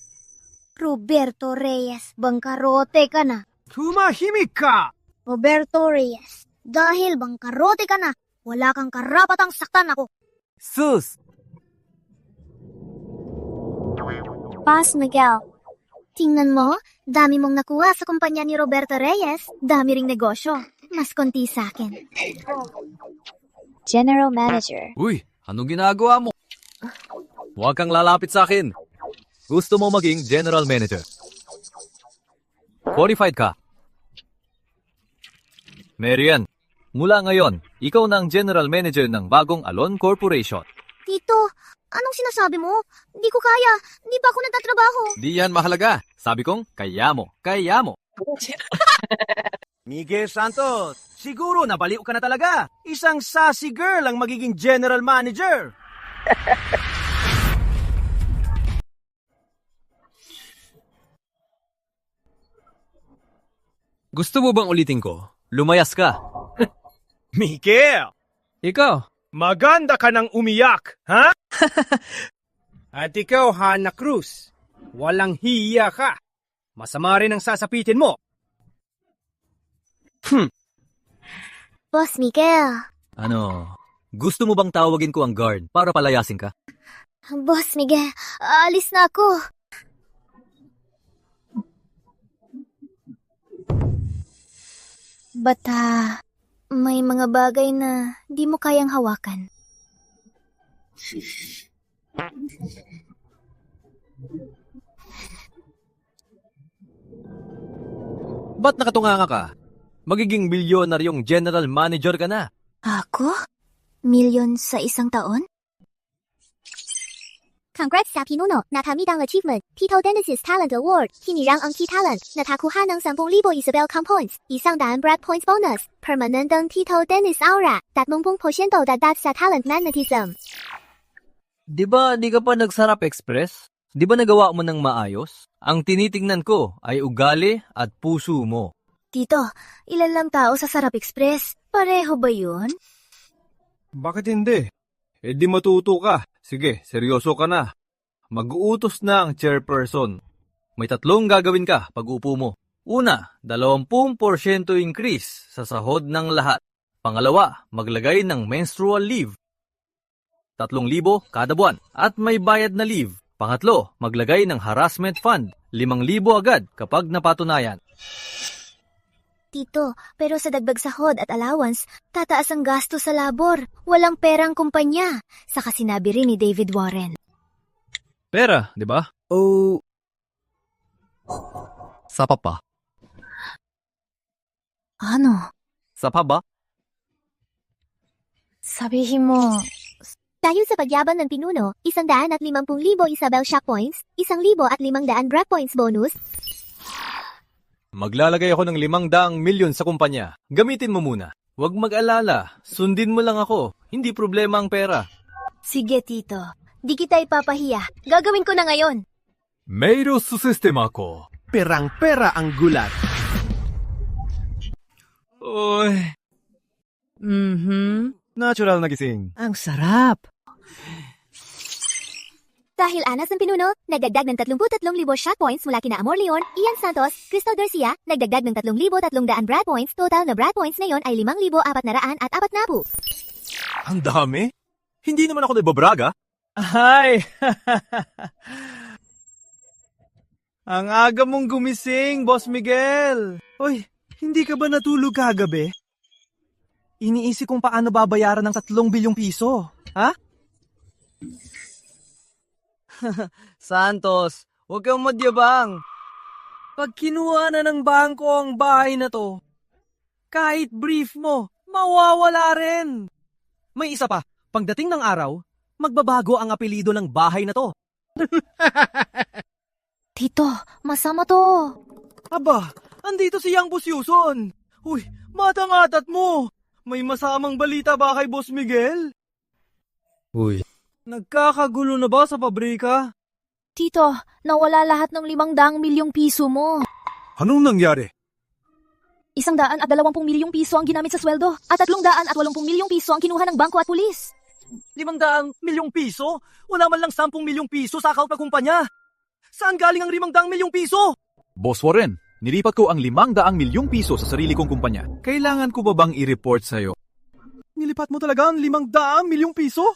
Roberto Reyes, bangkarote ka na. Tumahimik ka! Roberto Reyes, dahil bangkarote ka na, wala kang karapatang saktan ako. Sus! Boss Miguel, Tingnan mo, dami mong nakuha sa kumpanya ni Roberto Reyes, dami ring negosyo. Mas konti sa akin. General Manager. Uy, anong ginagawa mo? Huwag kang lalapit sa akin. Gusto mo maging general manager. Qualified ka. Marian, mula ngayon, ikaw na ang general manager ng bagong Alon Corporation. Tito, anong sinasabi mo? Di ko kaya, di pa ako nagtatrabaho. Di yan mahalaga. Sabi kong, kaya mo, kaya mo. Miguel Santos, siguro nabaliw ka na talaga. Isang sassy girl ang magiging general manager. Gusto mo bang ulitin ko? Lumayas ka. Miguel! Ikaw? Maganda ka nang umiyak, ha? At ikaw, Hannah Cruz, walang hiya ka. Masama rin ang sasapitin mo. Boss Miguel. Ano? Gusto mo bang tawagin ko ang guard para palayasin ka? Boss Miguel, alis na ako. Bata, may mga bagay na di mo kayang hawakan. Ba't nakatunganga ka? Magiging milyonaryong general manager ka na. Ako? Milyon sa isang taon? Congrats sa pinuno na tamidang achievement, Tito Dennis's Talent Award, hinirang ang key talent na takuha ng 10,000 Isabel Com points, isang daan Brad points bonus, permanenteng Tito Dennis aura, 30% dagdag sa talent magnetism. Di ba di ka pa nagsarap express? Di ba nagawa mo ng maayos? Ang tinitingnan ko ay ugali at puso mo. Tito, ilan lang tao sa Sarap Express? Pareho ba yun? Bakit hindi? Eh di matuto ka. Sige, seryoso ka na. Mag-uutos na ang chairperson. May 3 gagawin ka pag upo mo. Una, 20% increase sa sahod ng lahat. Pangalawa, maglagay ng menstrual leave. 3,000 kada buwan at may bayad na leave. Pangatlo, maglagay ng harassment fund. 5,000 agad kapag napatunayan. Tito, pero sa dagdag sahod at allowance, tataas ang gasto sa labor. Walang perang kumpanya. Saka sinabi rin ni David Warren. Pera, di ba? O sapa pa? Ano? Sapa ba? Sabihin mo, Dahil sa pagyabang ng pinuno, 150,000 Isabel Shock points, 1,500 Brad points bonus, Maglalagay ako ng 500 milyon sa kumpanya. Gamitin mo muna. Huwag mag-alala. Sundin mo lang ako. Hindi problema ang pera. Sige, Tito. Di kita ipapahiya. Gagawin ko na ngayon. Mayroon sa sistema ko. Perang-pera ang gulat. Oy. Natural na gising. Ang sarap. Dahil anas ng pinuno, nagdagdag ng 33,000 shot points mula kina Amor Leon, Ian Santos, Crystal Garcia, nagdagdag ng 3,300 Brad points, total na Brad points ngayon ay 5,440. Ang dami? Hindi naman ako nababraga. Ay! Ang aga mong gumising, Boss Miguel. Hoy, hindi ka ba natulog kagabi? Iniisip kung paano babayaran ng 3 bilyong piso. Ha? Santos, huwag kang madyabang. Pag kinuha na ng bangko ang bahay na to, kahit brief mo, mawawala rin. May isa pa, pagdating ng araw, magbabago ang apelido ng bahay na to. Tito, masama to. Aba, andito si Yang Busyuson. Uy, matangatat mo. May masamang balita ba kay Boss Miguel? Uy, Nagkakagulo na ba sa pabrika? Tito, nawala lahat ng 500 milyong piso mo. Anong nangyari? 120 milyong piso ang ginamit sa sweldo at 380 milyong piso ang kinuha ng bangko at pulis. 500 milyong piso? Wala man lang 10 milyong piso sa account ng kumpanya. Saan galing ang 500 milyong piso? Boss Warren, nilipat ko ang 500 milyong piso sa sarili kong kumpanya. Kailangan ko ba bang i-report sa'yo? Nilipat mo talaga ang 500 milyong piso?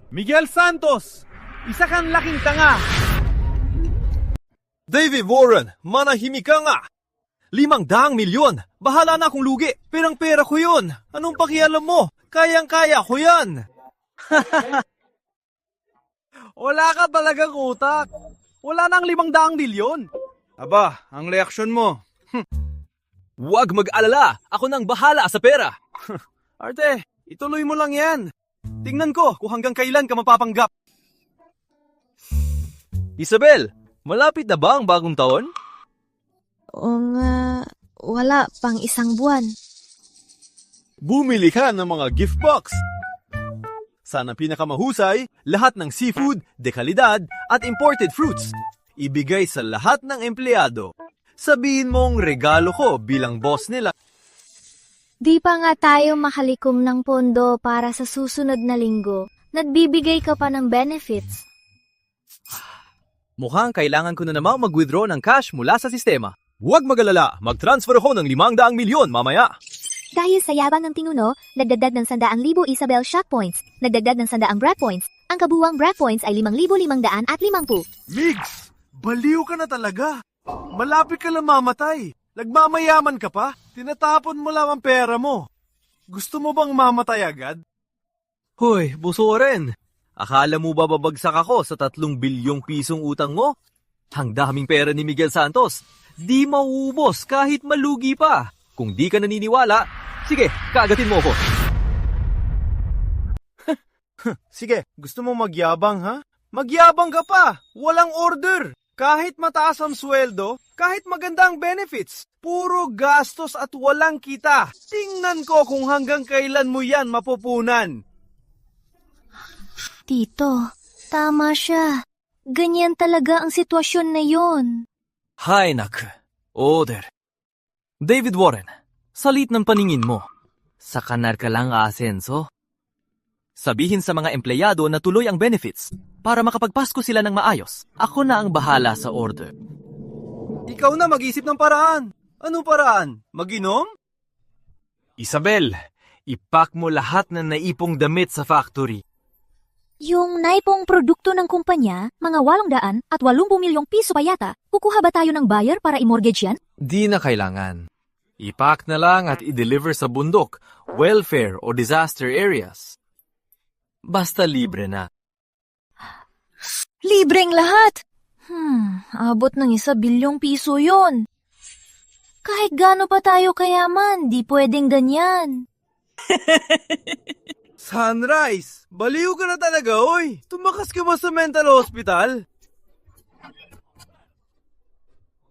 Miguel Santos, isa kang laking tanga. David Warren, manahimik ka nga. 500 milyon, bahala na akong lugi. Perang-pera ko yun. Anong pakialam mo? Kayang-kaya ko yan. Wala ka talagang utak. Wala nang 500 milyon. Aba, ang reaksyon mo. Huwag mag-alala, ako nang bahala sa pera. Arte, ituloy mo lang yan. Tingnan ko kung hanggang kailan ka mapapanggap. Isabel, malapit na ba ang bagong taon? Oo nga, wala pang isang buwan. Bumili ka ng mga gift box. Sana pinakamahusay, lahat ng seafood, dekalidad, at imported fruits. Ibigay sa lahat ng empleyado. Sabihin mong regalo ko bilang boss nila. Di pa nga tayo makalikom ng pondo para sa susunod na linggo. Nagbibigay ka pa ng benefits. Mukhang kailangan ko na namang mag-withdraw ng cash mula sa sistema. Huwag mag-alala, mag-transfer ako ng 500 milyon mamaya. Dahil sa yabang ng tinuno, nagdagdag ng 100,000 Isabel shot points, nagdagdag ng 100 Brad points, ang kabuwang Brad points ay 5,550. Migs, baliw ka na talaga. Malapit ka lang mamatay. Nagmamayaman ka pa? Tinatapon mo lang ang pera mo. Gusto mo bang mamatay agad? Hoy, Busoren, akala mo ba babagsak ako sa 3 bilyong pisong utang mo? Ang daming pera ni Miguel Santos. Di mauubos kahit malugi pa. Kung di ka naniniwala, sige, kaagatin mo ako. Sige, gusto mo magyabang ha? Magyabang ka pa! Walang order! Kahit mataas ang sweldo, kahit maganda ang benefits, puro gastos at walang kita. Tingnan ko kung hanggang kailan mo yan mapupunan. Tito, tama siya. Ganyan talaga ang sitwasyon na yon. Hay nak, order. David Warren, salit ng paningin mo. Sa kanar ka lang aasenso? Sabihin sa mga empleyado na tuloy ang benefits para makapagpasko sila ng maayos. Ako na ang bahala sa order. Ikaw na mag-isip ng paraan. Anong paraan? Mag-inom? Isabel, ipack mo lahat na naipong damit sa factory. Yung naipong produkto ng kumpanya, mga 880 milyong piso pa yata, kukuha ba tayo ng buyer para i-mortgage yan? Di na kailangan. Ipack na lang at i-deliver sa bundok, welfare o disaster areas. Basta libre na. Libreng lahat! Abot ng 1 bilyong piso yun. Kahit gaano pa tayo kayaman, di pwedeng ganyan. Sunrise! Baliw ka na talaga, oy! Tumakas ka ba sa mental hospital?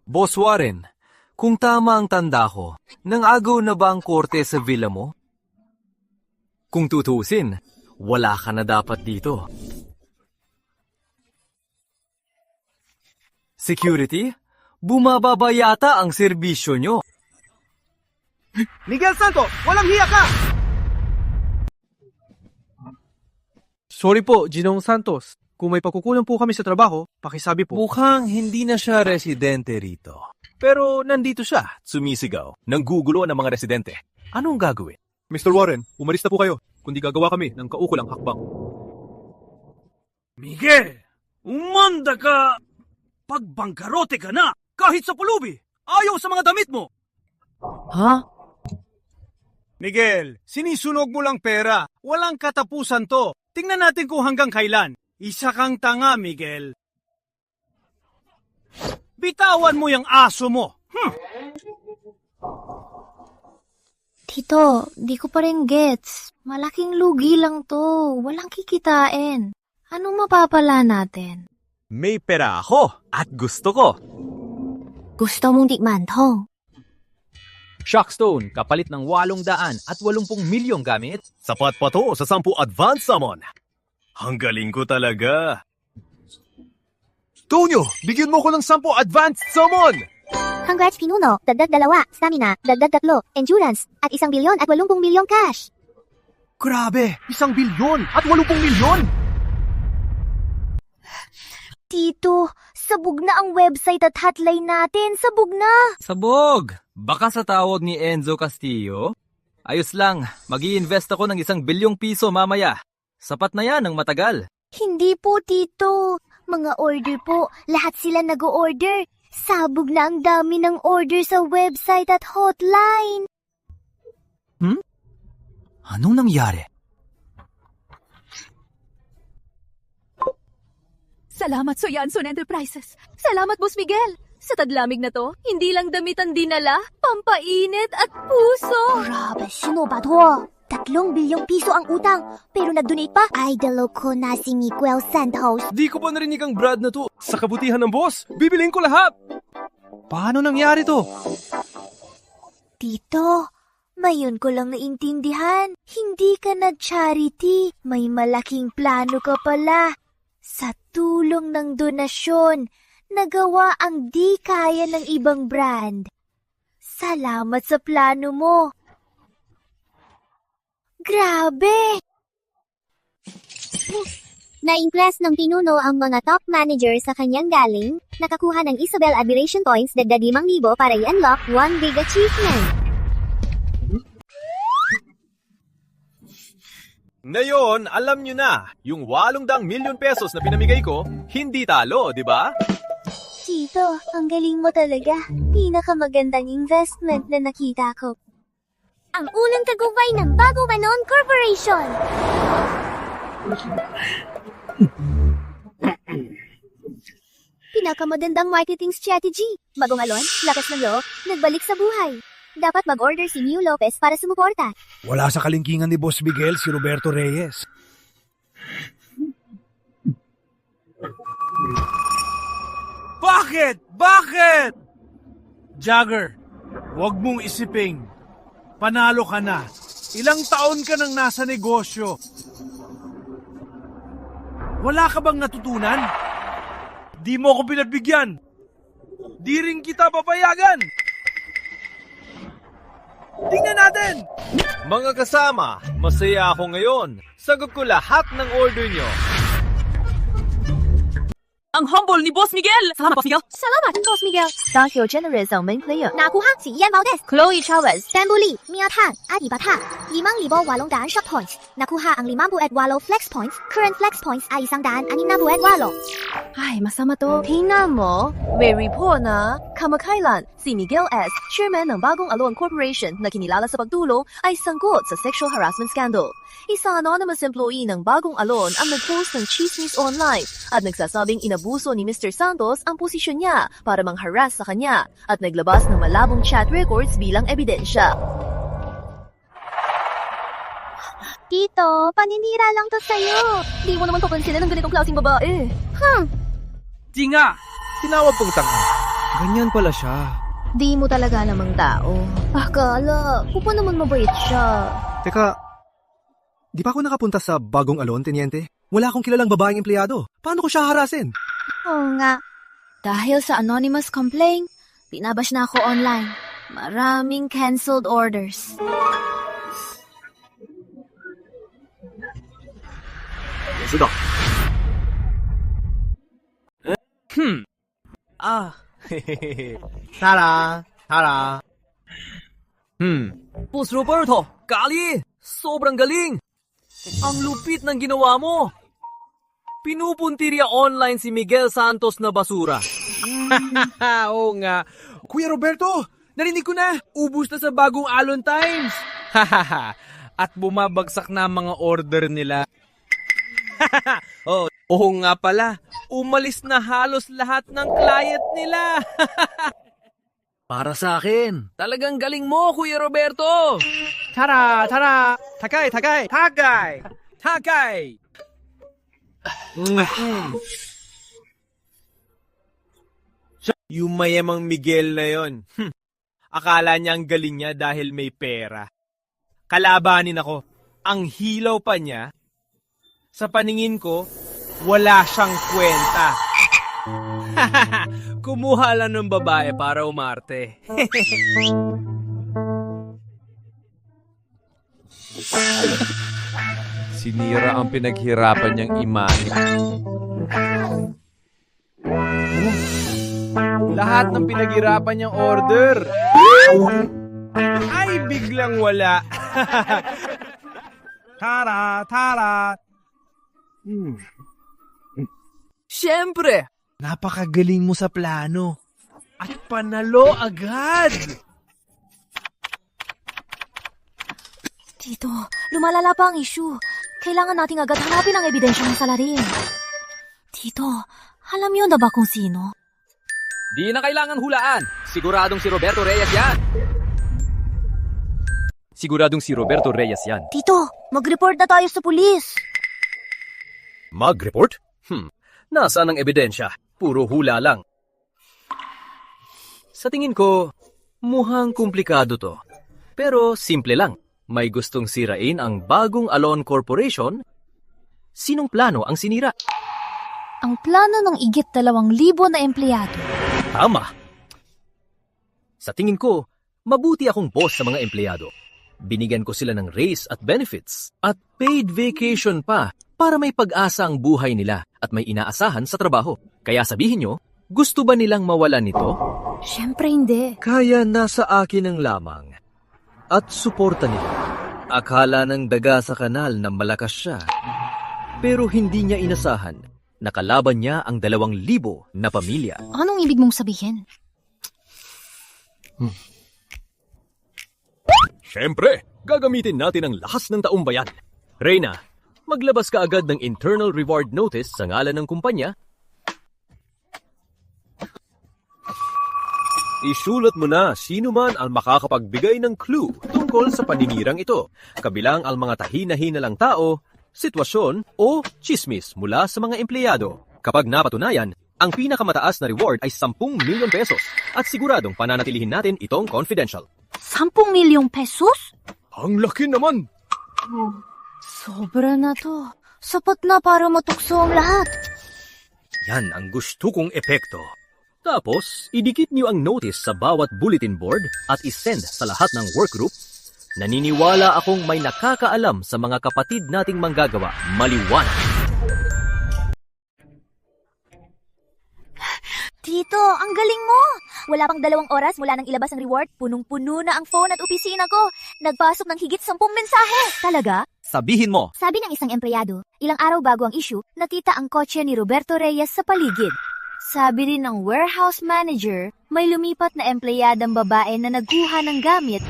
Boss Warren, Kung tama ang tanda ko, nang-agaw na ba ang korte sa villa mo? Kung tutusin, wala ka na dapat dito. Security, bumababa yata ang serbisyo nyo. Miguel Santo, walang hiya ka! Sorry po, Ginong Santos. Kung may pagkukulang po kami sa trabaho, pakisabi po. Mukhang hindi na siya residente rito. Pero nandito siya, sumisigaw. Nanggugulo ng mga residente. Anong gagawin? Mr. Warren, umalis na po kayo. Kundi gagawa kami ng kaukulang hakbang. Miguel, umanda ka! Pagbangkarote ka na! Kahit sa pulubi! Ayaw sa mga damit mo! Ha? Miguel, sinisunog mo lang pera. Walang katapusan to. Tingnan natin kung hanggang kailan. Isa kang tanga, Miguel. Bitawan mo yung aso mo. Tito, di ko pa rin gets. Malaking lugi lang to. Walang kikitain. Anong mapapala natin? May pera ako at gusto ko. Gusto mong tikman to? Shockstone, kapalit ng 880 milyong gamit. Sapat pa to sa 10 advance summon. Ang galing ko talaga. Tonyo, bigyan mo ko ng 10 advanced summon! Congrats Pinuno, dagdag 2, stamina, dagdag 3, endurance, at 1 bilyon at 80 milyong cash. Grabe, 1 bilyon at 80 milyon! Tito, sabog na ang website at hotline natin. Sabog na! Sabog! Baka sa tawag ni Enzo Castillo? Ayos lang, mag-i-invest ako ng 1 bilyong piso mamaya. Sapat na yan ng matagal. Hindi po, Tito. Mga order po. Lahat sila nag-o-order. Sabog na ang dami ng order sa website at hotline. Anong nangyari? Salamat, Soyanson Enterprises. Salamat, Boss Miguel. Sa tadlamig na to, hindi lang damit ang dinala, pampainit at puso. Grabe, sino ba to? 3 bilyong piso ang utang, pero nag-donate pa? Idol ko na si Miguel Santos. Di ko pa narinig ang Brad na to. Sa kabutihan ng boss, bibiliin ko lahat. Paano nangyari to? Tito, mayon ko lang naintindihan. Hindi ka nag-charity. May malaking plano ka pala. Sa tulong ng donasyon, nagawa ang di kaya ng ibang brand. Salamat sa plano mo. Grabe! Na-impress ng Pinuno ang mga top manager sa kanyang galing, nakakuha ng Isabel Admiration Points dagdag 5,000 para i-unlock 1 big achievement. Ngayon, alam nyo na, yung 800 milyon pesos na pinamigay ko, hindi talo, di ba? Tito, ang galing mo talaga. Pinakamagandang investment na nakita ko. Ang unang tagumpay ng Bagong Alon Corporation! Pinakamagandang marketing strategy. Bagong Alon, lakas ng loob, nagbalik sa buhay. Dapat mag-order si Mew Lopez para sumuporta. Wala sa kalingkingan ni Boss Miguel si Roberto Reyes. Bakit? Bakit? Jagger, wag mong isiping. Panalo ka na. Ilang taon ka nang nasa negosyo. Wala ka bang natutunan? Di mo ako pinagbigyan. Di rin kita papayagan. Tingnan natin! Mga kasama, masaya ako ngayon. Sagot ko lahat ng order nyo. Ang humble ni Boss Miguel! Salamat, Boss Miguel! Salamat, Boss Miguel! Thank you, generous ang main player. Nakuha si Ian Valdez, Chloe Chavez, Bamboo Lee, Mia Tan, at Iba Ta. 5,800 shop points. Nakuha ang 50 flex points. Current flex points ay 168. Ay, masama to. Tingnan mo, may report na kamakailan si Miguel S., chairman ng Bagong Alon Corporation na kinilala sa pagtulong ay sangkot sa sexual harassment scandal. Isang anonymous employee ng Bagong Alon ang nag-post ng chismis online at nagsasabing inabuso ni Mr. Santos ang posisyon niya para mang-harass sa kanya at naglabas ng malabong chat records bilang ebidensya. Tito, paninira lang to sa'yo. Di mo naman papansinin ng ganitong klaseng babae. Di nga! Tinawag kong tanga. Ganyan pala siya. Di mo talaga namang tao. Akala, kung pa naman mabait siya. Teka, di pa ako nakapunta sa bagong alon, Teniente? Wala akong kilalang babaeng empleyado. Paano ko siya harasin? Oo nga. Dahil sa anonymous complaint, pinabash na ako online. Maraming canceled orders. Sudak. Tara! Tara! Boss Roberto, Kali! Sobrang galing! Ang lupit ng ginawa mo! Pinupuntirya online si Miguel Santos na basura. Oo nga. Kuya Roberto, narinig ko na. Ubus na sa bagong Alon Times. At bumabagsak na ang mga order nila. Oo nga pala. Umalis na halos lahat ng client nila. Para sa akin, talagang galing mo, Kuya Roberto! Tara! Tara! Tagay! Tagay! Tagay! Tagay! Yung mayamang Miguel na yon. Akala niya ang galing niya dahil may pera. Kalabanin ako. Ang hilaw pa niya. Sa paningin ko, wala siyang kwenta. Kumuha lang ng babae para umarte. Sinira ang pinaghirapan niyang imahe. Lahat ng pinaghirapan niyang order ay biglang wala. Tara, tara. Siyempre! Napakagaling mo sa plano. At panalo agad! Tito, lumalala pa ang issue. Kailangan nating agad hanapin ang ebidensya ng salarin. Tito, alam niyo na ba kung sino? Di na kailangan hulaan. Siguradong si Roberto Reyes yan. Siguradong si Roberto Reyes yan. Tito, mag-report na tayo sa pulis. Mag-report? Nasaan ang ebidensya? Puro hula lang. Sa tingin ko, mukhang komplikado to. Pero simple lang. May gustong sirain ang bagong Alon Corporation. Sinong plano ang sinira? Ang plano ng igit 2,000 na empleyado. Tama. Sa tingin ko, mabuti akong boss sa mga empleyado. Binigyan ko sila ng raise at benefits at paid vacation pa para may pag-asa ang buhay nila at may inaasahan sa trabaho. Kaya sabihin nyo, gusto ba nilang mawalan nito? Siyempre hindi. Kaya nasa akin ang lamang at suporta nila. Akala ng daga sa kanal na malakas siya, pero hindi niya inasahan. Nakalaban niya ang 2,000 na pamilya. Anong ibig mong sabihin? Siyempre, gagamitin natin ang lakas ng taong bayan. Reyna, maglabas ka agad ng internal reward notice sa ngalan ng kumpanya. Isulat mo na sino man ang makakapagbigay ng clue tungkol sa paninirang ito, kabilang ang mga tahina-hinalang tao, sitwasyon o chismis mula sa mga empleyado. Kapag napatunayan, ang pinakamataas na reward ay 10 milyon pesos at siguradong pananatilihin natin itong confidential. 10 milyong pesos? Ang laki naman! Sobra na to. Sapat na para matukso ang lahat. Yan ang gusto kong epekto. Tapos, idikit niyo ang notice sa bawat bulletin board at isend sa lahat ng workgroup. Naniniwala akong may nakakaalam sa mga kapatid nating manggagawa. Maliwanag. Tito, ang galing mo! Wala pang 2 oras mula nang ilabas ang reward, punong-puno na ang phone at opisina ko. Nagpasok ng higit 10 mensahe. Talaga? Sabihin mo! Sabi ng isang empleyado, ilang araw bago ang issue, nakita ang kotse ni Roberto Reyes sa paligid. Sabi rin ng warehouse manager, may lumipat na empleyadang babae na nagkuha ng gamit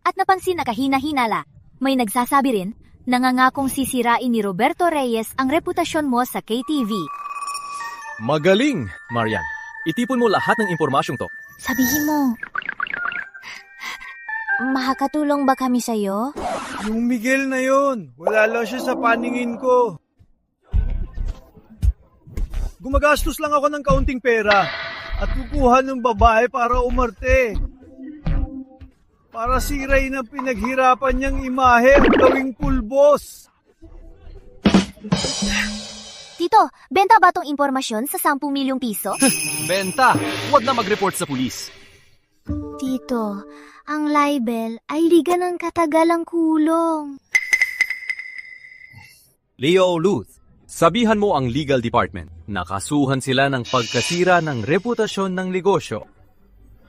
at napansin na kahina-hinala. May nagsasabi rin, nangangakong sisirain ni Roberto Reyes ang reputasyon mo sa KTV. Magaling, Marian. Itipon mo lahat ng impormasyong to. Sabihin mo, makakatulong ba kami sa'yo? Yung Miguel na yon, wala lang siya sa paningin ko. Gumagastos lang ako ng kaunting pera. at kukuha ng babae para umarte. Para siray ng pinaghirapan niyang imahe at gawing pulbos. Tito, benta ba tong impormasyon sa 10 milyong piso? Benta! Huwag na mag-report sa pulis. Tito, ang libel ay liga ng katagalang kulong. Leo Luth, sabihan mo ang legal department. Nakasuhan sila ng pagkasira ng reputasyon ng negosyo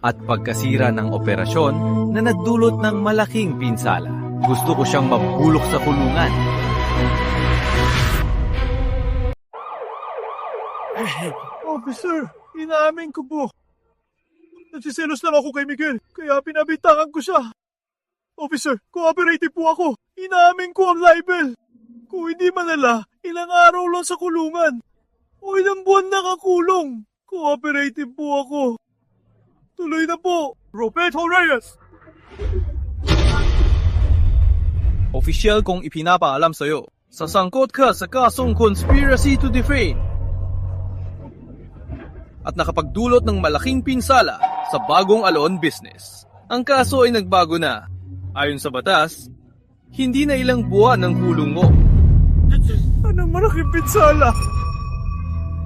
at pagkasira ng operasyon na nagdulot ng malaking pinsala. Gusto ko siyang mabulok sa kulungan. Officer, inaamin ko po. Nagsiselos lang ako kay Miguel, kaya pinabintangan ko siya. Officer, cooperative po ako. Inaamin ko ang libel. Kung hindi manala, ilang araw lang sa kulungan. O ilang buwan nakakulong. Cooperative po ako. Tuloy na po, Roberto Reyes! Opisyal kong ipinapaalam sa'yo, sasangkot ka sa kasong conspiracy to defame at nakapagdulot ng malaking pinsala sa Bagong Alon business. Ang kaso ay nagbago na. Ayon sa batas, hindi na ilang buwan ang kulong mo. Anong malaking pinsala?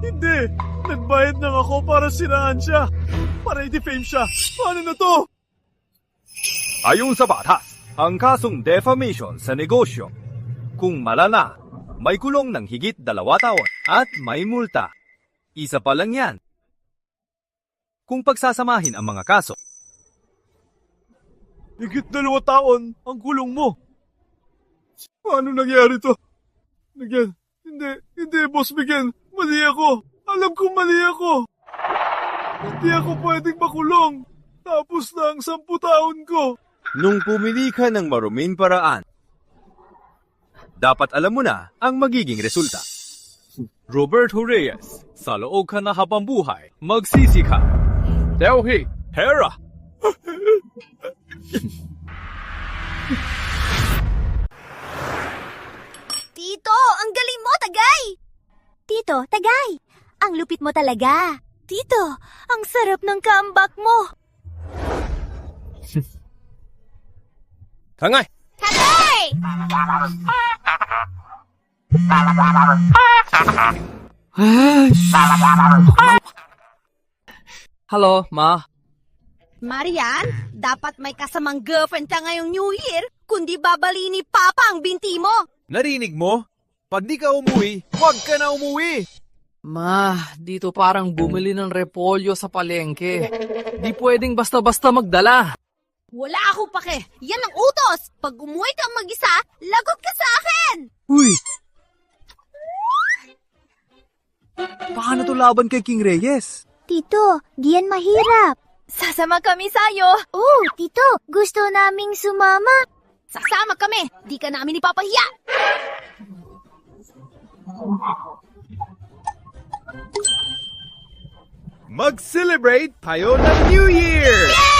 Hindi, nagbayad lang ako para siraan siya. Para i-defame siya. Paano na to? Ayon sa batas, ang kasong defamation sa negosyo, kung malala, may kulong ng higit 2 taon at may multa. Isa pa lang yan. Kung pagsasamahin ang mga kaso. Higit 2 taon ang kulong mo. Paano nangyari to? Hindi, Boss Miguel. Mali ako. Alam kong mali ako. Hindi ako pwedeng makulong. Tapos na ang 10 taon ko. Nung pumili ka ng maruming paraan, dapat alam mo na ang magiging resulta. Roberto Reyes, sa loob ka na habang buhay, magsisi ka. Teuhi, Hera! Tito, ang galing mo, Tagay! Tito, Tagay! Ang lupit mo talaga. Tito, ang sarap ng comeback mo. Tangay! Tagay! Hello, Ma. Marian, dapat may kasamang girlfriend ka ngayong New Year, kundi babali ni Papa ang binti mo. Narinig mo? Pag di ka umuwi, huwag ka na umuwi! Ma, dito parang bumili ng repolyo sa palengke. Di pwedeng basta-basta magdala. Wala akong pake. Yan ang utos. Pag umuwi kang mag-isa, lagot ka sa akin. Uy! Paano to laban kay King Reyes? Tito, diyan mahirap. Sasama kami sa'yo. Oh, Tito, gusto naming sumama. Sasama kami. Di ka namin ipapahiya. Mag-celebrate tayo ng New Year! Yeah!